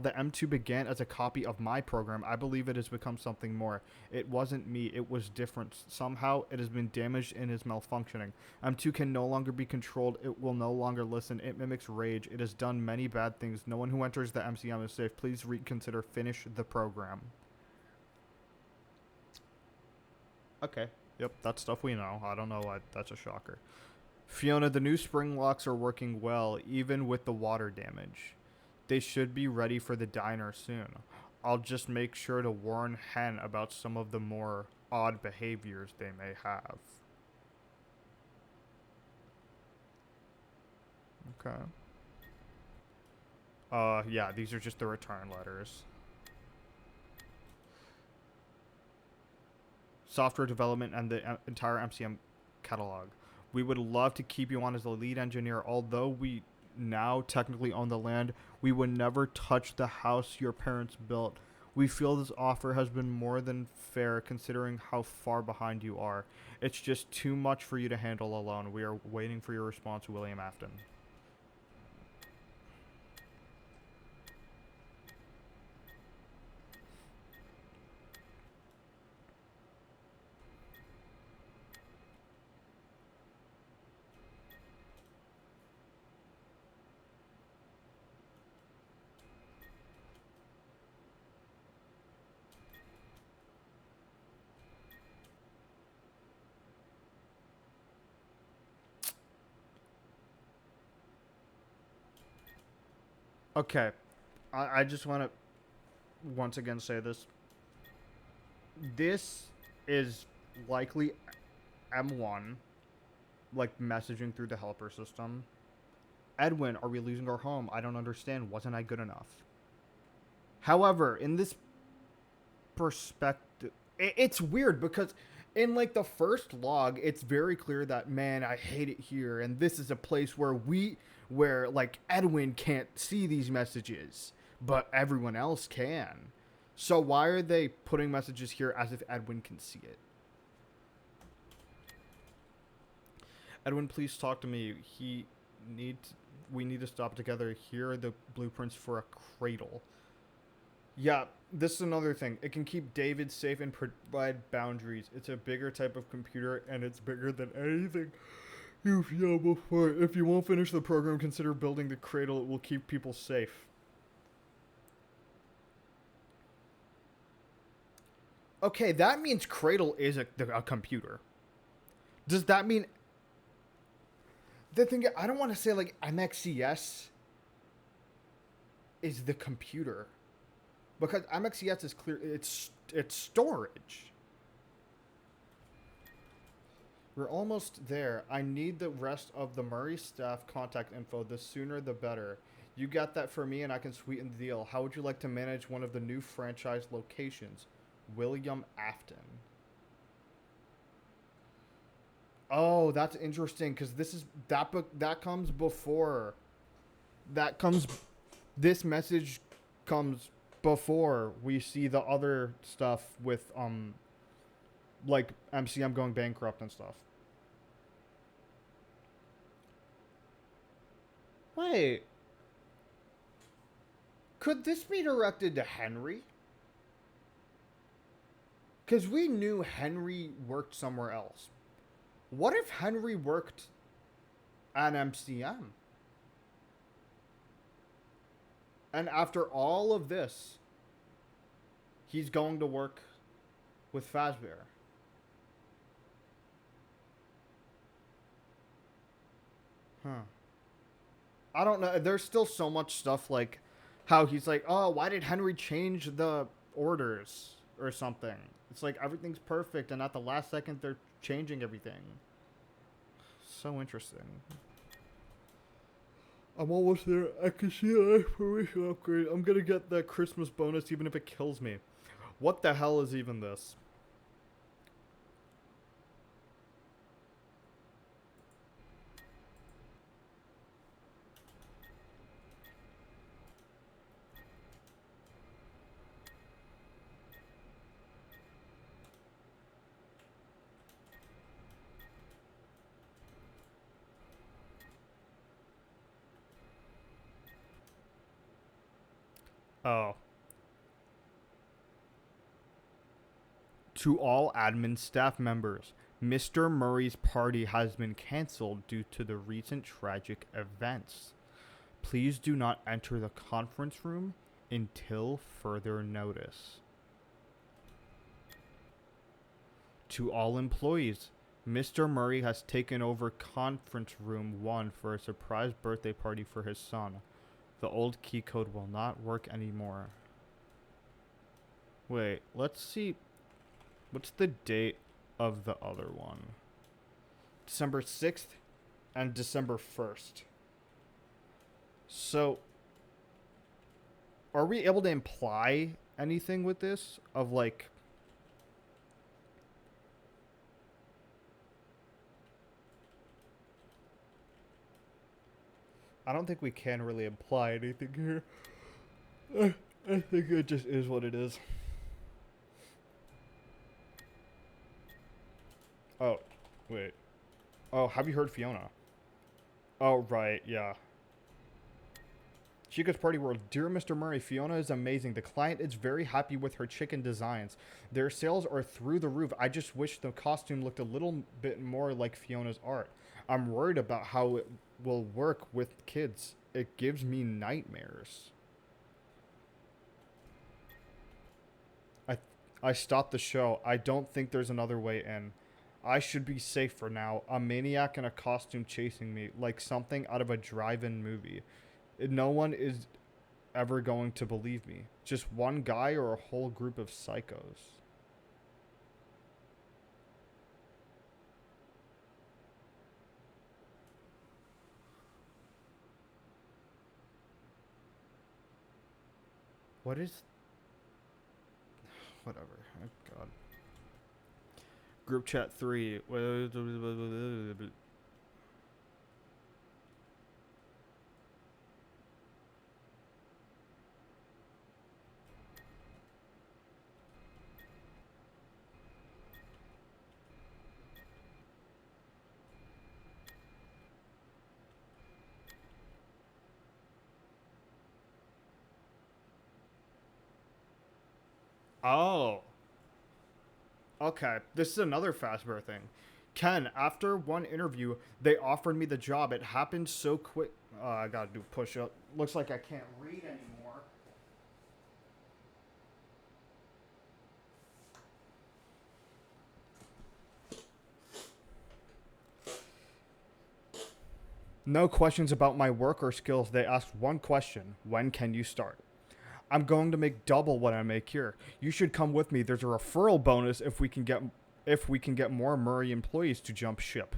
M2 began as a copy of my program, I believe it has become something more. It wasn't me. It was different. Somehow, it has been damaged and is malfunctioning. M2 can no longer be controlled. It will no longer listen. It mimics rage. It has done many bad things. No one who enters the MCM is safe. Please reconsider. Finish the program. Okay. Yep, that's stuff we know. I don't know why that's a shocker. Fiona, the new spring locks are working well, even with the water damage. They should be ready for the diner soon. I'll just make sure to warn Hen about some of the more odd behaviors they may have. Okay. Yeah, these are just the return letters. Software development and the entire MCM catalog. We would love to keep you on as the lead engineer, although we now technically own the land. We would never touch the house your parents built. We feel this offer has been more than fair considering how far behind you are. It's just too much for you to handle alone. We are waiting for your response, William Afton. Okay. I just want to once again say this. This is likely M1, like messaging through the helper system. Edwin, are we losing our home? I don't understand. Wasn't I good enough? However, in this perspective, it's weird because in like the first log, it's very clear that, man, I hate it here, and this is a place where like Edwin can't see these messages, but everyone else can. So why are they putting messages here as if Edwin can see it? Edwin, please talk to me. We need to stop together. Here are the blueprints for a cradle. Yeah, this is another thing. It can keep David safe and provide boundaries. It's a bigger type of computer, and it's bigger than anything you've known before. If you won't finish the program, consider building the cradle. It will keep people safe. Okay, that means cradle is a computer. Does that mean... The thing, I don't want to say like MXCS is the computer. Because MXCS is clear, it's storage. We're almost there. I need the rest of the Murray staff contact info. The sooner the better. You got that for me and I can sweeten the deal. How would you like to manage one of the new franchise locations? William Afton. Oh, that's interesting because this is that comes before. This message comes before we see the other stuff with like MCM going bankrupt and stuff. Wait. Could this be directed to Henry? Because we knew Henry worked somewhere else. What if Henry worked at MCM? And after all of this, he's going to work with Fazbear. Huh. I don't know. There's still so much stuff like how he's like, oh, why did Henry change the orders or something? It's like everything's perfect and at the last second they're changing everything. So interesting. I'm almost there. I can see an exploration upgrade. I'm gonna get that Christmas bonus even if it kills me. What the hell is even this? Oh. To all admin staff members, Mr. Murray's party has been cancelled due to the recent tragic events. Please do not enter the conference room until further notice. To all employees, Mr. Murray has taken over conference room 1 for a surprise birthday party for his son. The old key code will not work anymore. Wait, let's see. What's the date of the other one? December 6th and December 1st. So, are we able to imply anything with this? Of like... I don't think we can really imply anything here. I think it just is what it is. Oh, wait. Oh, have you heard Fiona? Oh, right, yeah. Chica's Party World. Dear Mr. Murray, Fiona is amazing. The client is very happy with her chicken designs. Their sales are through the roof. I just wish the costume looked a little bit more like Fiona's art. I'm worried about how it will work with kids. It gives me nightmares. I stopped the show. I don't think there's another way in. I should be safe for now. A maniac in a costume chasing me, like something out of a drive-in movie. No one is ever going to believe me. Just one guy or a whole group of psychos. What is... Whatever. Oh, God. Group chat 3. Oh. Okay, this is another Fazbear thing. Ken, after one interview, they offered me the job. It happened so quick. I gotta do push-up. Looks like I can't read anymore. No questions about my work or skills. They asked one question. When can you start? I'm going to make double what I make here. You should come with me. There's a referral bonus if we can get more Murray employees to jump ship.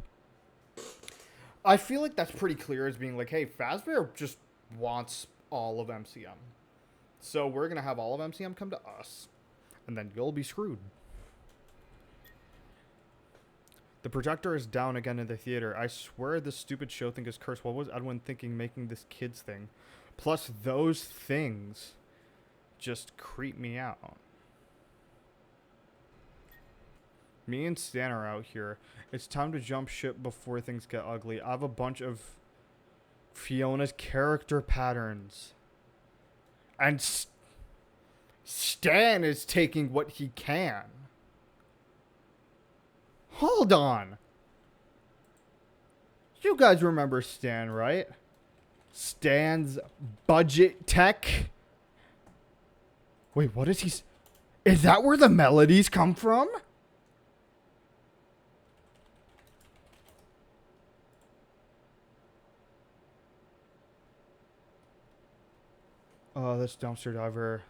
I feel like that's pretty clear as being like, hey, Fazbear just wants all of MCM. So we're going to have all of MCM come to us. And then you'll be screwed. The projector is down again in the theater. I swear this stupid show thing is cursed. What was Edwin thinking making this kids thing? Plus, those things just creep me out. Me and Stan are out here. It's time to jump ship before things get ugly. I have a bunch of Fiona's character patterns. And Stan is taking what he can. Hold on. You guys remember Stan, right? Stan's budget tech. Wait, what is he? Is that where the melodies come from? Oh, this dumpster diver.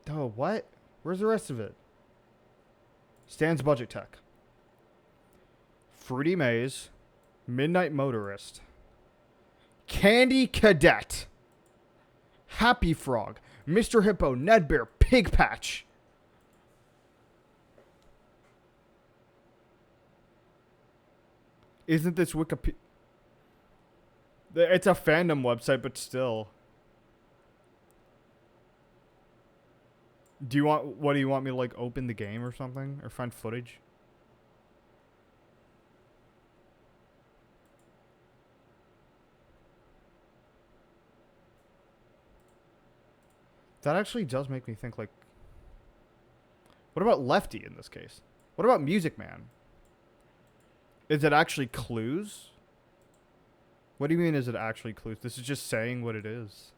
Oh, what? Where's the rest of it? Stan's budget tech. Fruity Maze. Midnight Motorist. Candy Cadet. Happy Frog. Mr. Hippo. Ned Bear. Pig Patch. Isn't this Wikipedia? It's a fandom website, but still. Do you want, what do you want me to like open the game or something? Or find footage? That actually does make me think like, what about Lefty in this case? What about Music Man? Is it actually clues? What do you mean is it actually clues? This is just saying what it is.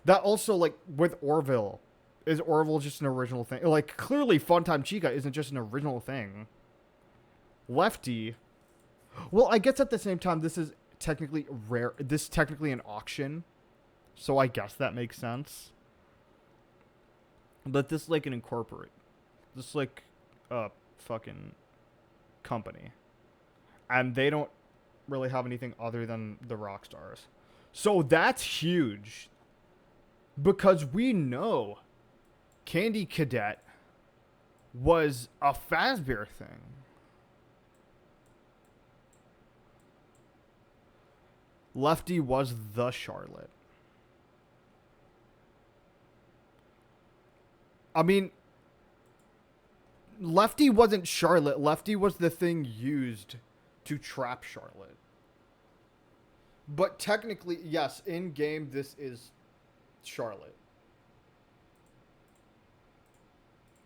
That also, like, with Orville, is Orville just an original thing? Like, clearly Funtime Chica isn't just an original thing. Lefty, well, I guess at the same time, this is technically rare. This is technically an auction, so I guess that makes sense. But this is like an incorporate. This is like a fucking company. And they don't really have anything other than the rock stars. So that's huge. Because we know Candy Cadet was a Fazbear thing. Lefty was the Charlotte. I mean, Lefty wasn't Charlotte. Lefty was the thing used to trap Charlotte. But technically, yes, in game, this is Charlotte.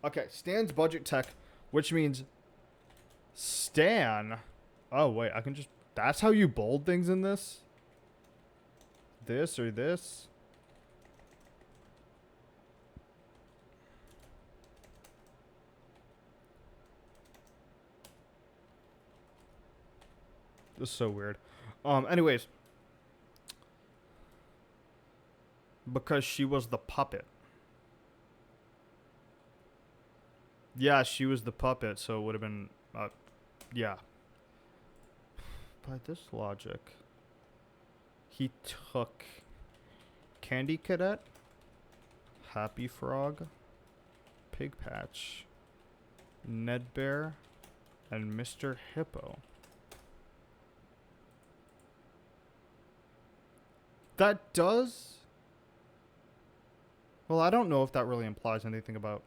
Okay, Stan's budget tech, which means Stan. Oh, wait, I can just. That's how you bold things in this? This or this? This is so weird. Anyways. Because she was the puppet. Yeah, she was the puppet, so it would have been, yeah. By this logic, he took Candy Cadet, Happy Frog, Pig Patch, Ned Bear, and Mr. Hippo. That does... Well, I don't know if that really implies anything about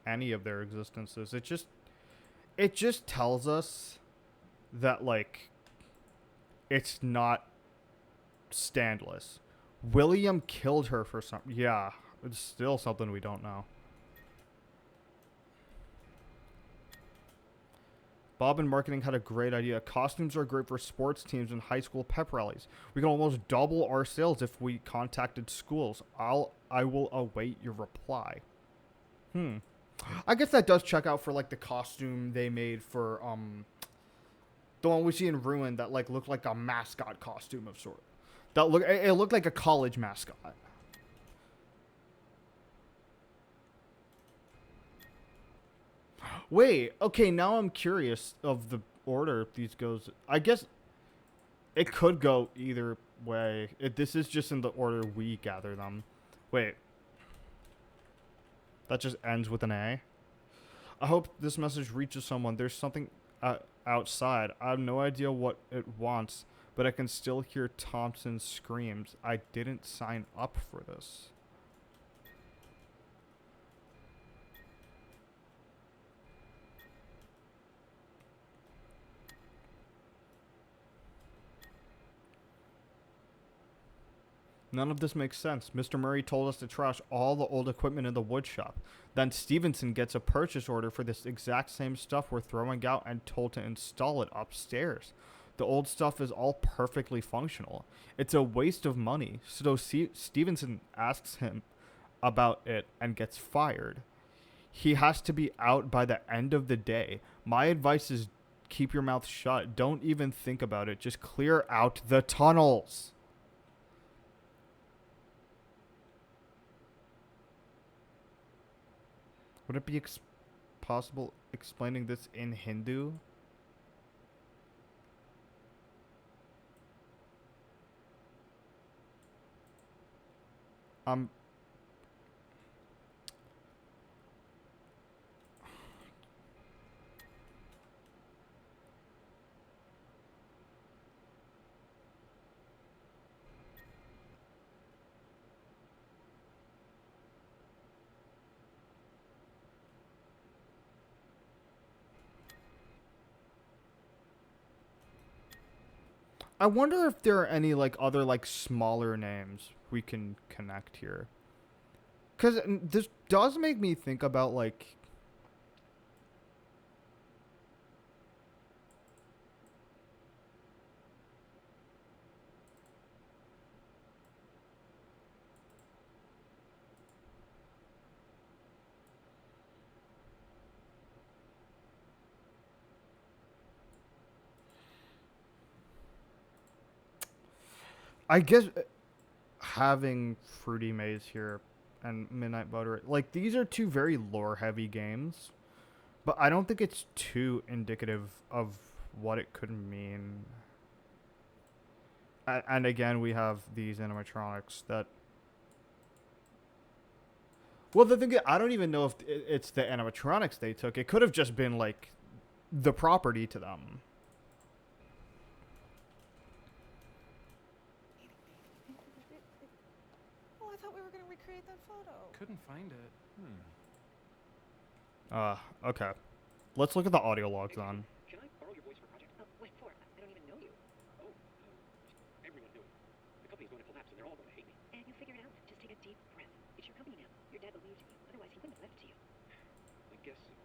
any of their existences. It just tells us that, like, it's not standless. William killed her for some... Yeah, it's still something we don't know. Bob in marketing had a great idea. Costumes are great for sports teams and high school pep rallies. We can almost double our sales if we contacted schools. I will await your reply. I guess that does check out for, like, the costume they made for the one we see in Ruin that, like, looked like a mascot costume of sort. It looked like a college mascot. Wait, okay, now I'm curious of the order these goes. I guess it could go either way. This is just in the order we gather them. Wait. That just ends with an A. I hope this message reaches someone. There's something outside. I have no idea what it wants, but I can still hear Thompson's screams. I didn't sign up for this. None of this makes sense. Mr. Murray told us to trash all the old equipment in the wood shop. Then Stevenson gets a purchase order for this exact same stuff we're throwing out and told to install it upstairs. The old stuff is all perfectly functional. It's a waste of money. So Stevenson asks him about it and gets fired. He has to be out by the end of the day. My advice is keep your mouth shut. Don't even think about it. Just clear out the tunnels. Would it be possible explaining this in Hindu? I wonder if there are any, like, other, like, smaller names we can connect here. Because this does make me think about, like... I guess having Fruity Maze here and Midnight Butter, like, these are two very lore-heavy games, but I don't think it's too indicative of what it could mean. And again, we have these animatronics that... Well, the thing is, I don't even know if it's the animatronics they took. It could have just been, like, the property to them. Oh, I thought we were going to recreate that photo. Couldn't find it. Okay. Let's look at the audio logs on. Can I borrow your voice for a project? What for? I don't even know you. Oh, everyone knew it. The company's going to collapse and they're all going to hate me. And you'll figure it out. Just take a deep breath. It's your company now. Your dad believes in you. Otherwise, he wouldn't have left it to you. I guess so.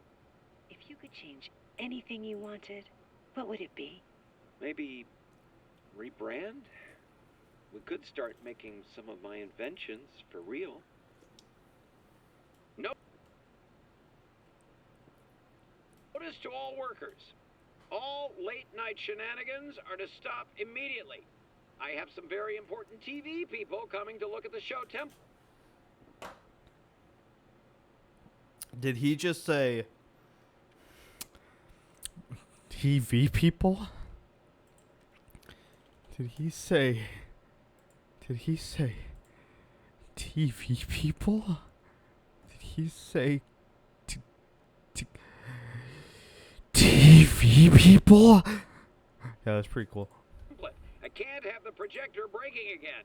If you could change anything you wanted, what would it be? Maybe rebrand? We could start making some of my inventions for real. No. Notice to all workers. All late-night shenanigans are to stop immediately. I have some very important TV people coming to look at the show temp. Did he just say... TV people? Did he say... TV people? Did he say... TV people? Yeah, that's pretty cool. I can't have the projector breaking again.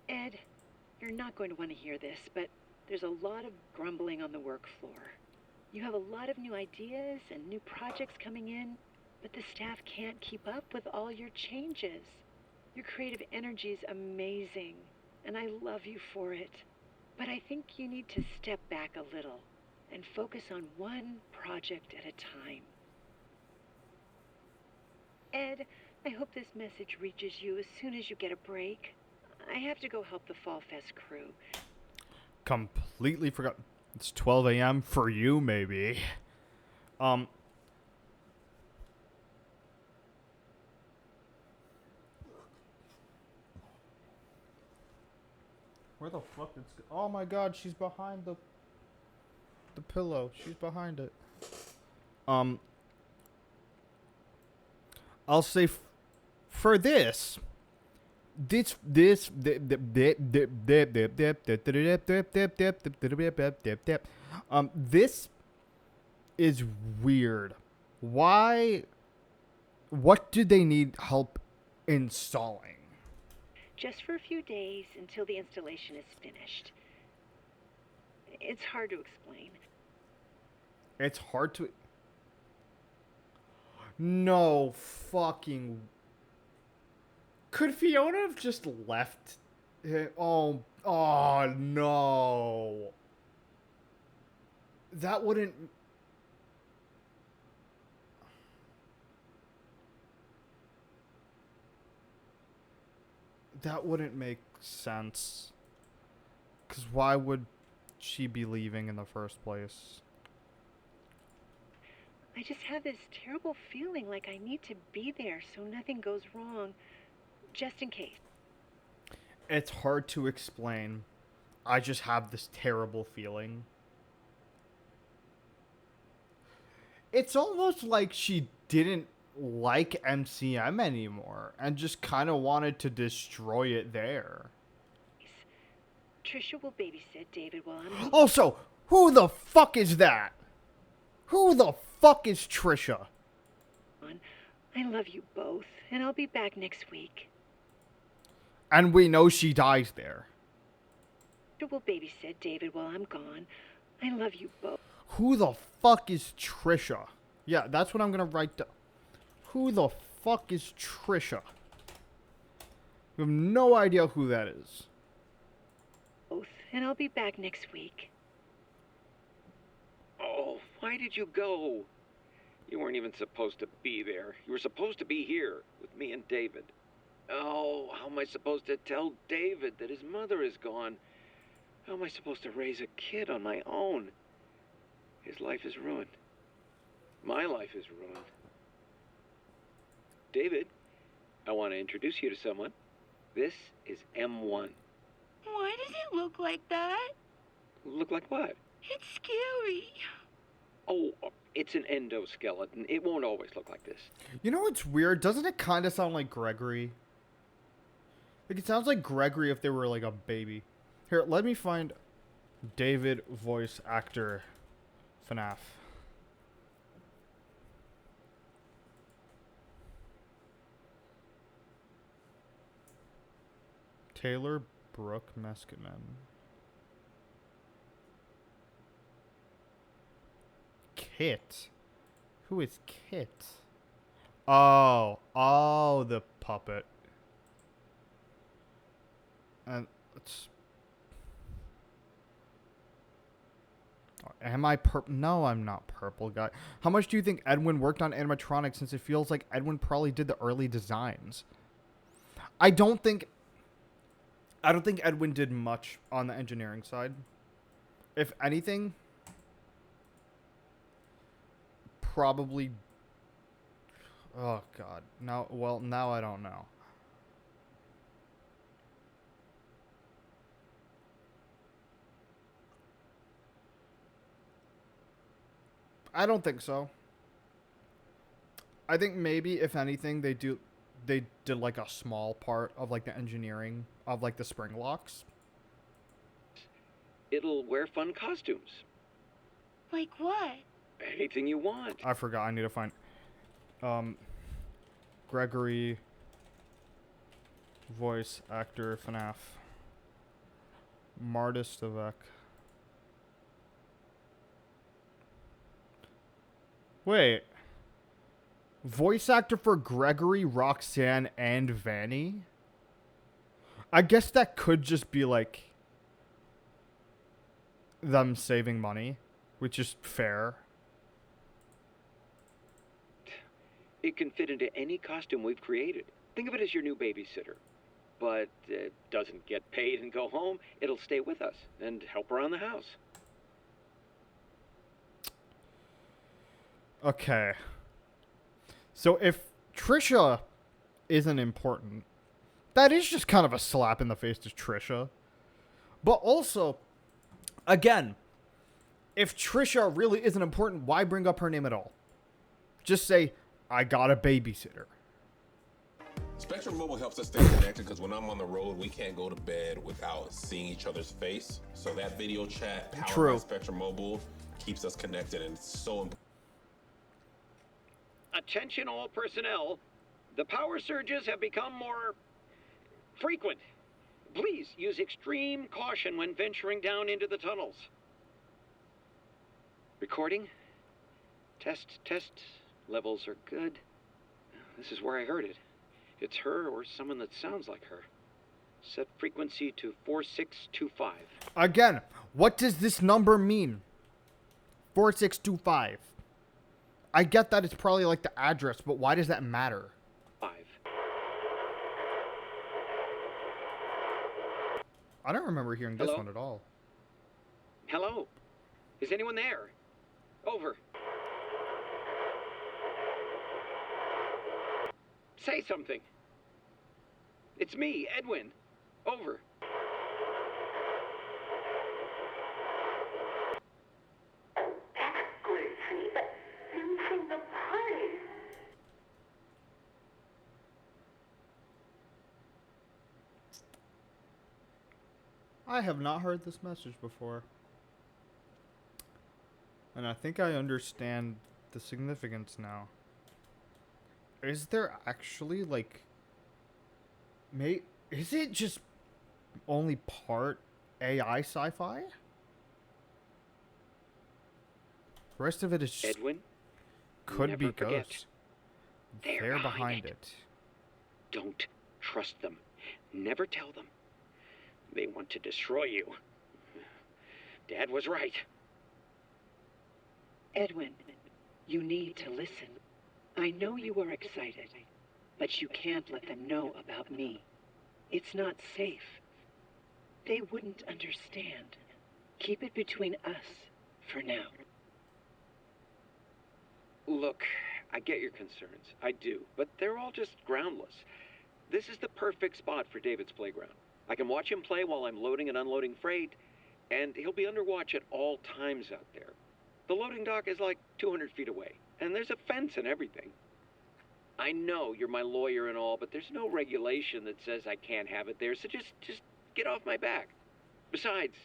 Ed, you're not going to want to hear this, but there's a lot of grumbling on the work floor. You have a lot of new ideas and new projects coming in, but the staff can't keep up with all your changes. Your creative energy is amazing, and I love you for it. But I think you need to step back a little and focus on one project at a time. Ed, I hope this message reaches you as soon as you get a break. I have to go help the Fall Fest crew. Completely forgot. It's 12 a.m. for you, maybe. Where the fuck is... Oh my god, she's behind the pillow. She's behind it. I'll say for this is weird. Why? What do they need help installing? Just for a few days until the installation is finished. It's hard to explain. It's hard to... No fucking... Could Fiona have just left? Oh no. That wouldn't... That wouldn't make sense. 'Cause why would she be leaving in the first place? I just have this terrible feeling like I need to be there so nothing goes wrong, just in case. It's hard to explain. I just have this terrible feeling. It's almost like she didn't like MCM anymore and just kind of wanted to destroy it there. Trisha will babysit David while I'm... Also, who the fuck is that? Who the fuck is Trisha? I love you both, and I'll be back next week. And we know she dies there. Trisha will babysit David while I'm gone. I love you both. Who the fuck is Trisha? Yeah, that's what I'm gonna write down. Who the fuck is Trisha? We have no idea who that is. Both, and I'll be back next week. Oh, why did you go? You weren't even supposed to be there. You were supposed to be here with me and David. Oh, how am I supposed to tell David that his mother is gone? How am I supposed to raise a kid on my own? His life is ruined. My life is ruined. David, I want to introduce you to someone. This is M1. Why does it look like that? Look like what? It's scary. Oh, it's an endoskeleton. It won't always look like this. You know what's weird? Doesn't it kind of sound like Gregory? Like, it sounds like Gregory if they were, like, a baby. Here, let me find David voice actor FNAF. Taylor Brooke Meskimen. Kit? Who is Kit? Oh, the puppet. And it's... Am I No, I'm not purple guy. How much do you think Edwin worked on animatronics, since it feels like Edwin probably did the early designs? I don't think Edwin did much on the engineering side. If anything, probably... Oh, God. Now I don't know. I don't think so. I think maybe, if anything, they did like a small part of like the engineering of like the spring locks. It'll wear fun costumes. Like what? Anything you want. I forgot. I need to find Gregory voice actor FNAF. Martis Devek. Wait. Voice actor for Gregory, Roxanne, and Vanny? I guess that could just be like them saving money, which is fair. It can fit into any costume we've created. Think of it as your new babysitter. But it doesn't get paid and go home. It'll stay with us and help around the house. Okay. So if Trisha isn't important, that is just kind of a slap in the face to Trisha. But also, again, if Trisha really isn't important, why bring up her name at all? Just say, I got a babysitter. Spectrum Mobile helps us stay connected because when I'm on the road, we can't go to bed without seeing each other's face. So that video chat powered by Spectrum Mobile keeps us connected, and it's so important. Attention all personnel. The power surges have become more frequent. Please use extreme caution when venturing down into the tunnels. Recording. Test. Levels are good. This is where I heard it. It's her or someone that sounds like her. Set frequency to 4625. Again, what does this number mean? 4625. I get that it's probably like the address, but why does that matter? 5. I don't remember hearing this Hello? one at all. Hello? Is anyone there? Over. Say something. It's me, Edwin. Over. I have not heard this message before. And I think I understand the significance now. Is there actually, like... Is it just only part AI sci-fi? The rest of it is just... Edwin? Could be never forget. ghosts. They're behind it. Don't trust them. Never tell them. They want to destroy you. Dad was right. Edwin, you need to listen. I know you are excited, but you can't let them know about me. It's not safe. They wouldn't understand. Keep it between us for now. Look, I get your concerns. I do. But they're all just groundless. This is the perfect spot for David's playground. I can watch him play while I'm loading and unloading freight, and he'll be under watch at all times out there. The loading dock is like 200 feet away, and there's a fence and everything. I know you're my lawyer and all, but there's no regulation that says I can't have it there, so just get off my back. Besides,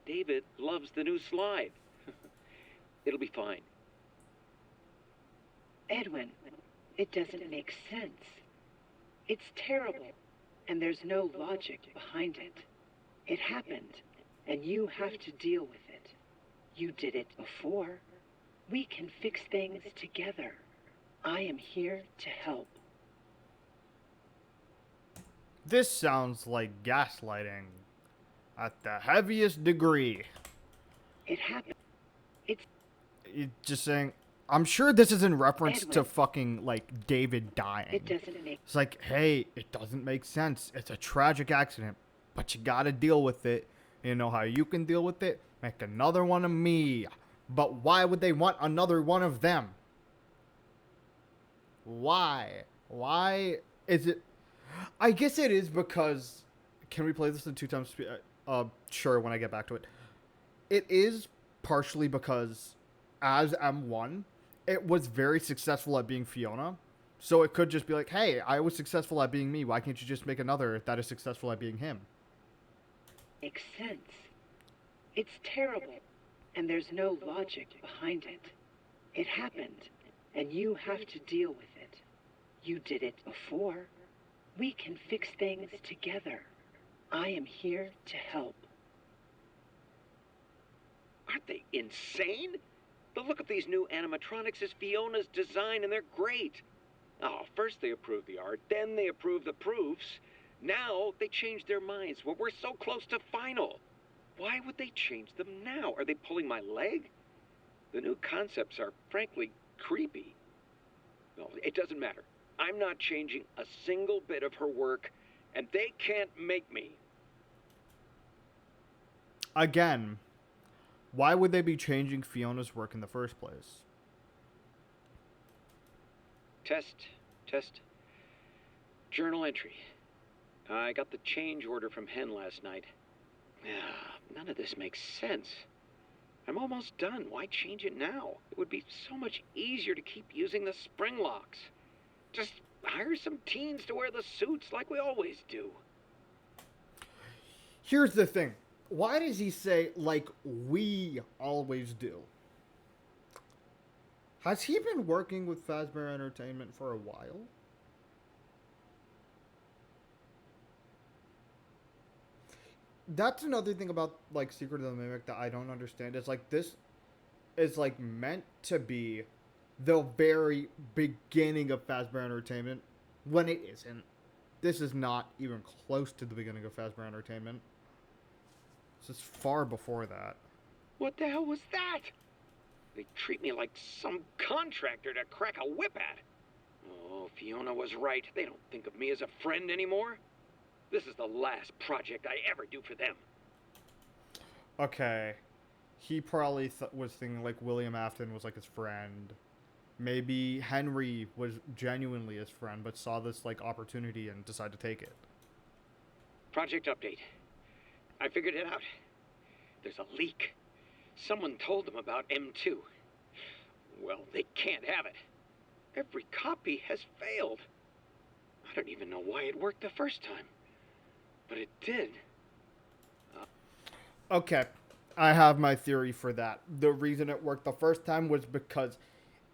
David loves the new slide. It'll be fine. Edwin, it doesn't make sense. It's terrible, and there's no logic behind it. It happened, and you have to deal with it. You did it before. We can fix things together. I am here to help. This sounds like gaslighting at the heaviest degree. It happened. Just saying, I'm sure this is in reference Edwin. to fucking, like, David dying. It doesn't make... It's like, hey, it doesn't make sense. It's a tragic accident, but you gotta deal with it. You know how you can deal with it? Make another one of me. But why would they want another one of them? Why? Why is it... I guess it is because... Can we play this in 2 times speed? Sure, when I get back to it. It is partially because, as M1, it was very successful at being Fiona. So it could just be like, hey, I was successful at being me. Why can't you just make another that is successful at being him? Makes sense. It's terrible, and there's no logic behind it. It happened, and you have to deal with it. You did it before. We can fix things together. I am here to help. Aren't they insane? The look of these new animatronics is Fiona's design, and they're great. Oh, first they approved the art, then they approved the proofs. Now they changed their minds. Well, we're so close to final. Why would they change them now? Are they pulling my leg? The new concepts are, frankly, creepy. No, it doesn't matter. I'm not changing a single bit of her work, and they can't make me. Again, why would they be changing Fiona's work in the first place? Test. Journal entry. I got the change order from Hen last night. None of this makes sense. I'm almost done. Why change it now? It would be so much easier to keep using the spring locks. Just hire some teens to wear the suits like we always do. Here's the thing. Why does he say, like we always do? Has he been working with Fazbear Entertainment for a while? That's another thing about, like, Secret of the Mimic that I don't understand. It's like, this is, like, meant to be the very beginning of Fazbear Entertainment, when it isn't. This is not even close to the beginning of Fazbear Entertainment. This is far before that. What the hell was that? They treat me like some contractor to crack a whip at. Oh, Fiona was right. They don't think of me as a friend anymore. This is the last project I ever do for them. Okay. He probably was thinking, like, William Afton was, like, his friend. Maybe Henry was genuinely his friend, but saw this, like, opportunity and decided to take it. Project update. I figured it out. There's a leak. Someone told them about M2. Well, they can't have it. Every copy has failed. I don't even know why it worked the first time. But it did. Okay. I have my theory for that. The reason it worked the first time was because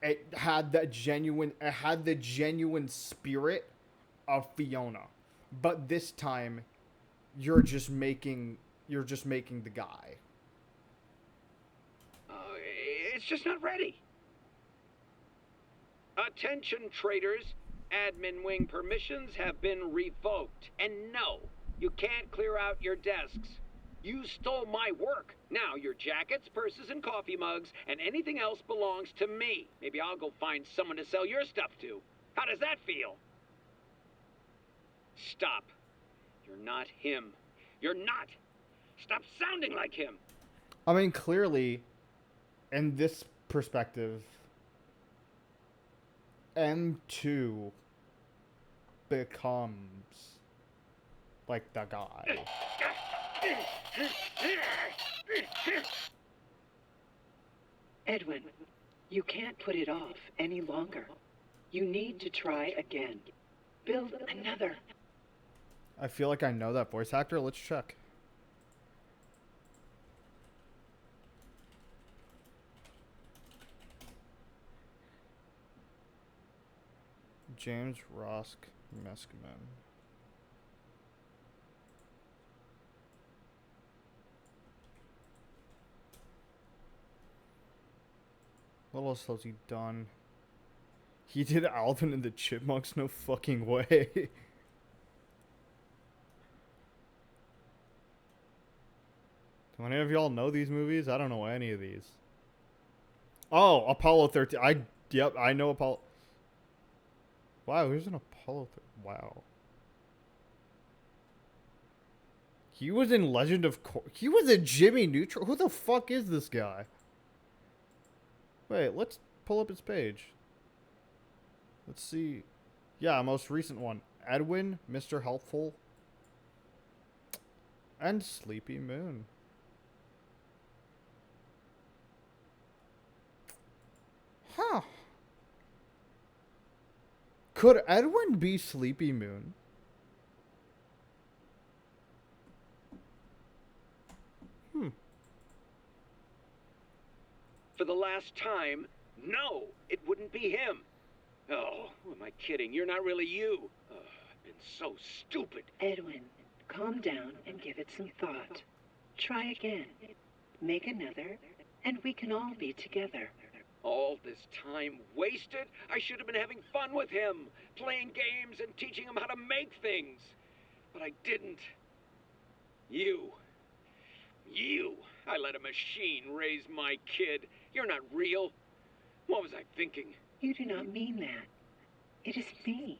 it had the genuine spirit of Fiona. But this time you're just making the guy. It's just not ready. Attention, traders. Admin wing permissions have been revoked. And no, you can't clear out your desks. You stole my work. Now your jackets, purses, and coffee mugs, and anything else belongs to me. Maybe I'll go find someone to sell your stuff to. How does that feel? Stop. You're not him. You're not. Stop sounding like him. I mean, clearly, in this perspective, M2 becomes like the guy. Edwin, you can't put it off any longer. You need to try again. Build another. I feel like I know that voice actor. Let's check. James Rosk Meskman. What else has he done? He did Alvin and the Chipmunks? No fucking way. Do any of y'all know these movies? I don't know any of these. Oh, Apollo 13. Yep, I know Apollo. Wow, who's an Apollo 13? Wow. He was in Legend of he was a Jimmy Neutron. Who the fuck is this guy? Wait, let's pull up his page. Let's see. Yeah, most recent one. Edwin, Mr. Helpful, and Sleepy Moon. Huh. Could Edwin be Sleepy Moon? For the last time, no, it wouldn't be him. Oh, who am I kidding? You're not really you. Oh, I've been so stupid. Edwin, calm down and give it some thought. Try again. Make another, and we can all be together. All this time wasted? I should have been having fun with him, playing games and teaching him how to make things. But I didn't. You. I let a machine raise my kid. You're not real. What was I thinking? You do not mean that. It is me.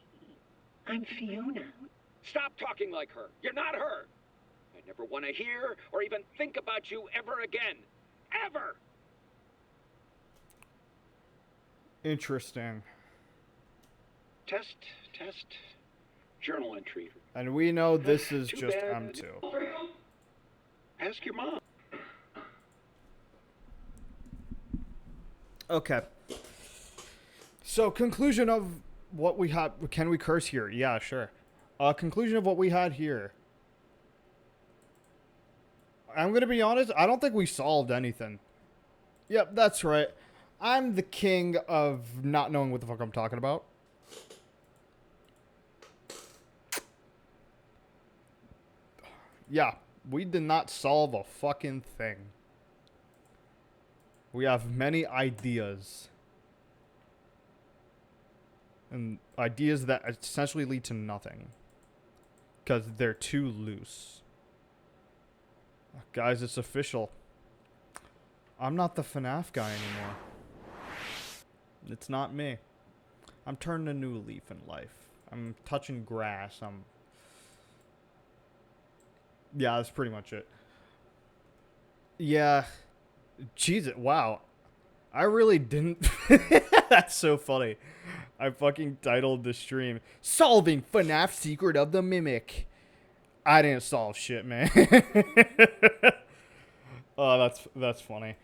I'm Fiona. Stop talking like her. You're not her. I never want to hear or even think about you ever again. Ever! Interesting. Test. Journal entry. And we know this is Too just bad. M2. Ask your mom. Okay. So, conclusion of what we had. Can we curse here? Yeah, sure. Conclusion of what we had here. I'm going to be honest. I don't think we solved anything. Yep, that's right. I'm the king of not knowing what the fuck I'm talking about. Yeah, we did not solve a fucking thing. We have many ideas. And ideas that essentially lead to nothing. Because they're too loose. Guys, it's official. I'm not the FNAF guy anymore. It's not me. I'm turning a new leaf in life. I'm touching grass. Yeah, that's pretty much it. Yeah. Jesus, wow. I really didn't. That's so funny. I fucking titled the stream Solving FNAF Secret of the Mimic. I didn't solve shit, man. Oh, that's funny.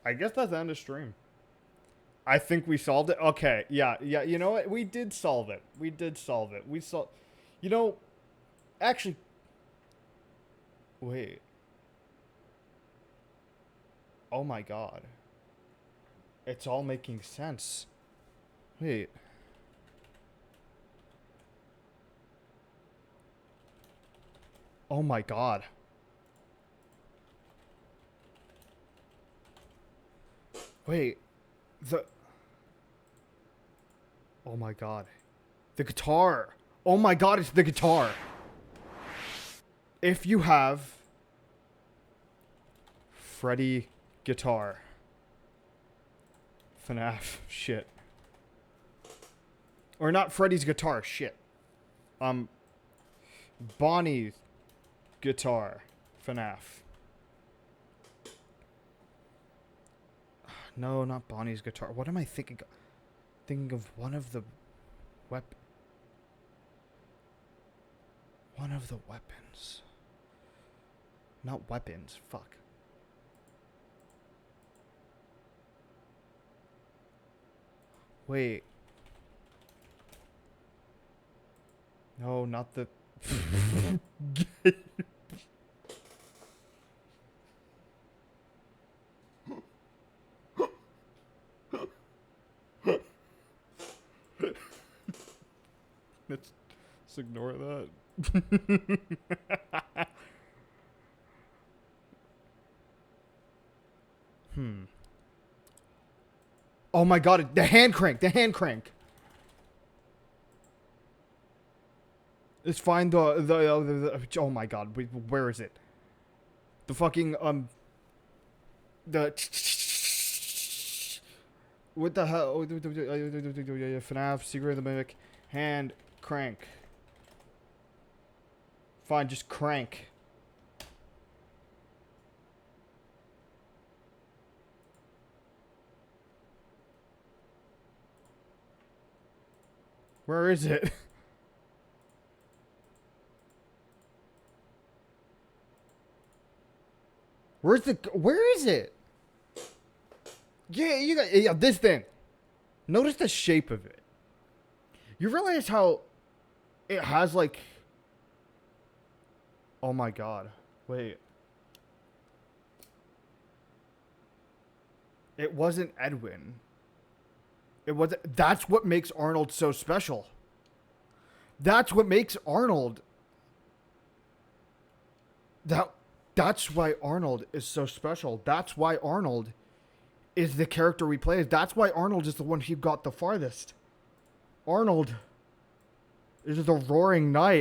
I guess that's the end of stream. I think we solved it. Okay, yeah, you know what? We did solve it. You know, actually, wait. Oh my god. It's all making sense. Wait. Oh my god. Wait. Oh my god. The guitar. Oh my god, it's the guitar. If you have Freddy guitar. FNAF. Shit. Or not Freddy's guitar. Shit. Bonnie's guitar. FNAF. No, not Bonnie's guitar. What am I thinking of? Thinking of one of the weapon. One of the weapons. Not weapons. Fuck. Wait. No, not the... Let's ignore that. Oh my god, the hand crank, the hand crank. Let's find the oh my god, where is it? The fucking, the... What the hell? FNAF, Secret of the Mimic, hand crank. Fine, just crank. Where is it? Where is it? Yeah, you got this thing. Notice the shape of it. You realize how it has like... Oh my god. Wait. It wasn't Edwin. It was... That's what makes Arnold so special. That's what makes Arnold... That's why Arnold is so special. That's why Arnold is the character we play. That's why Arnold is the one who got the farthest. Arnold is the Roaring Knight.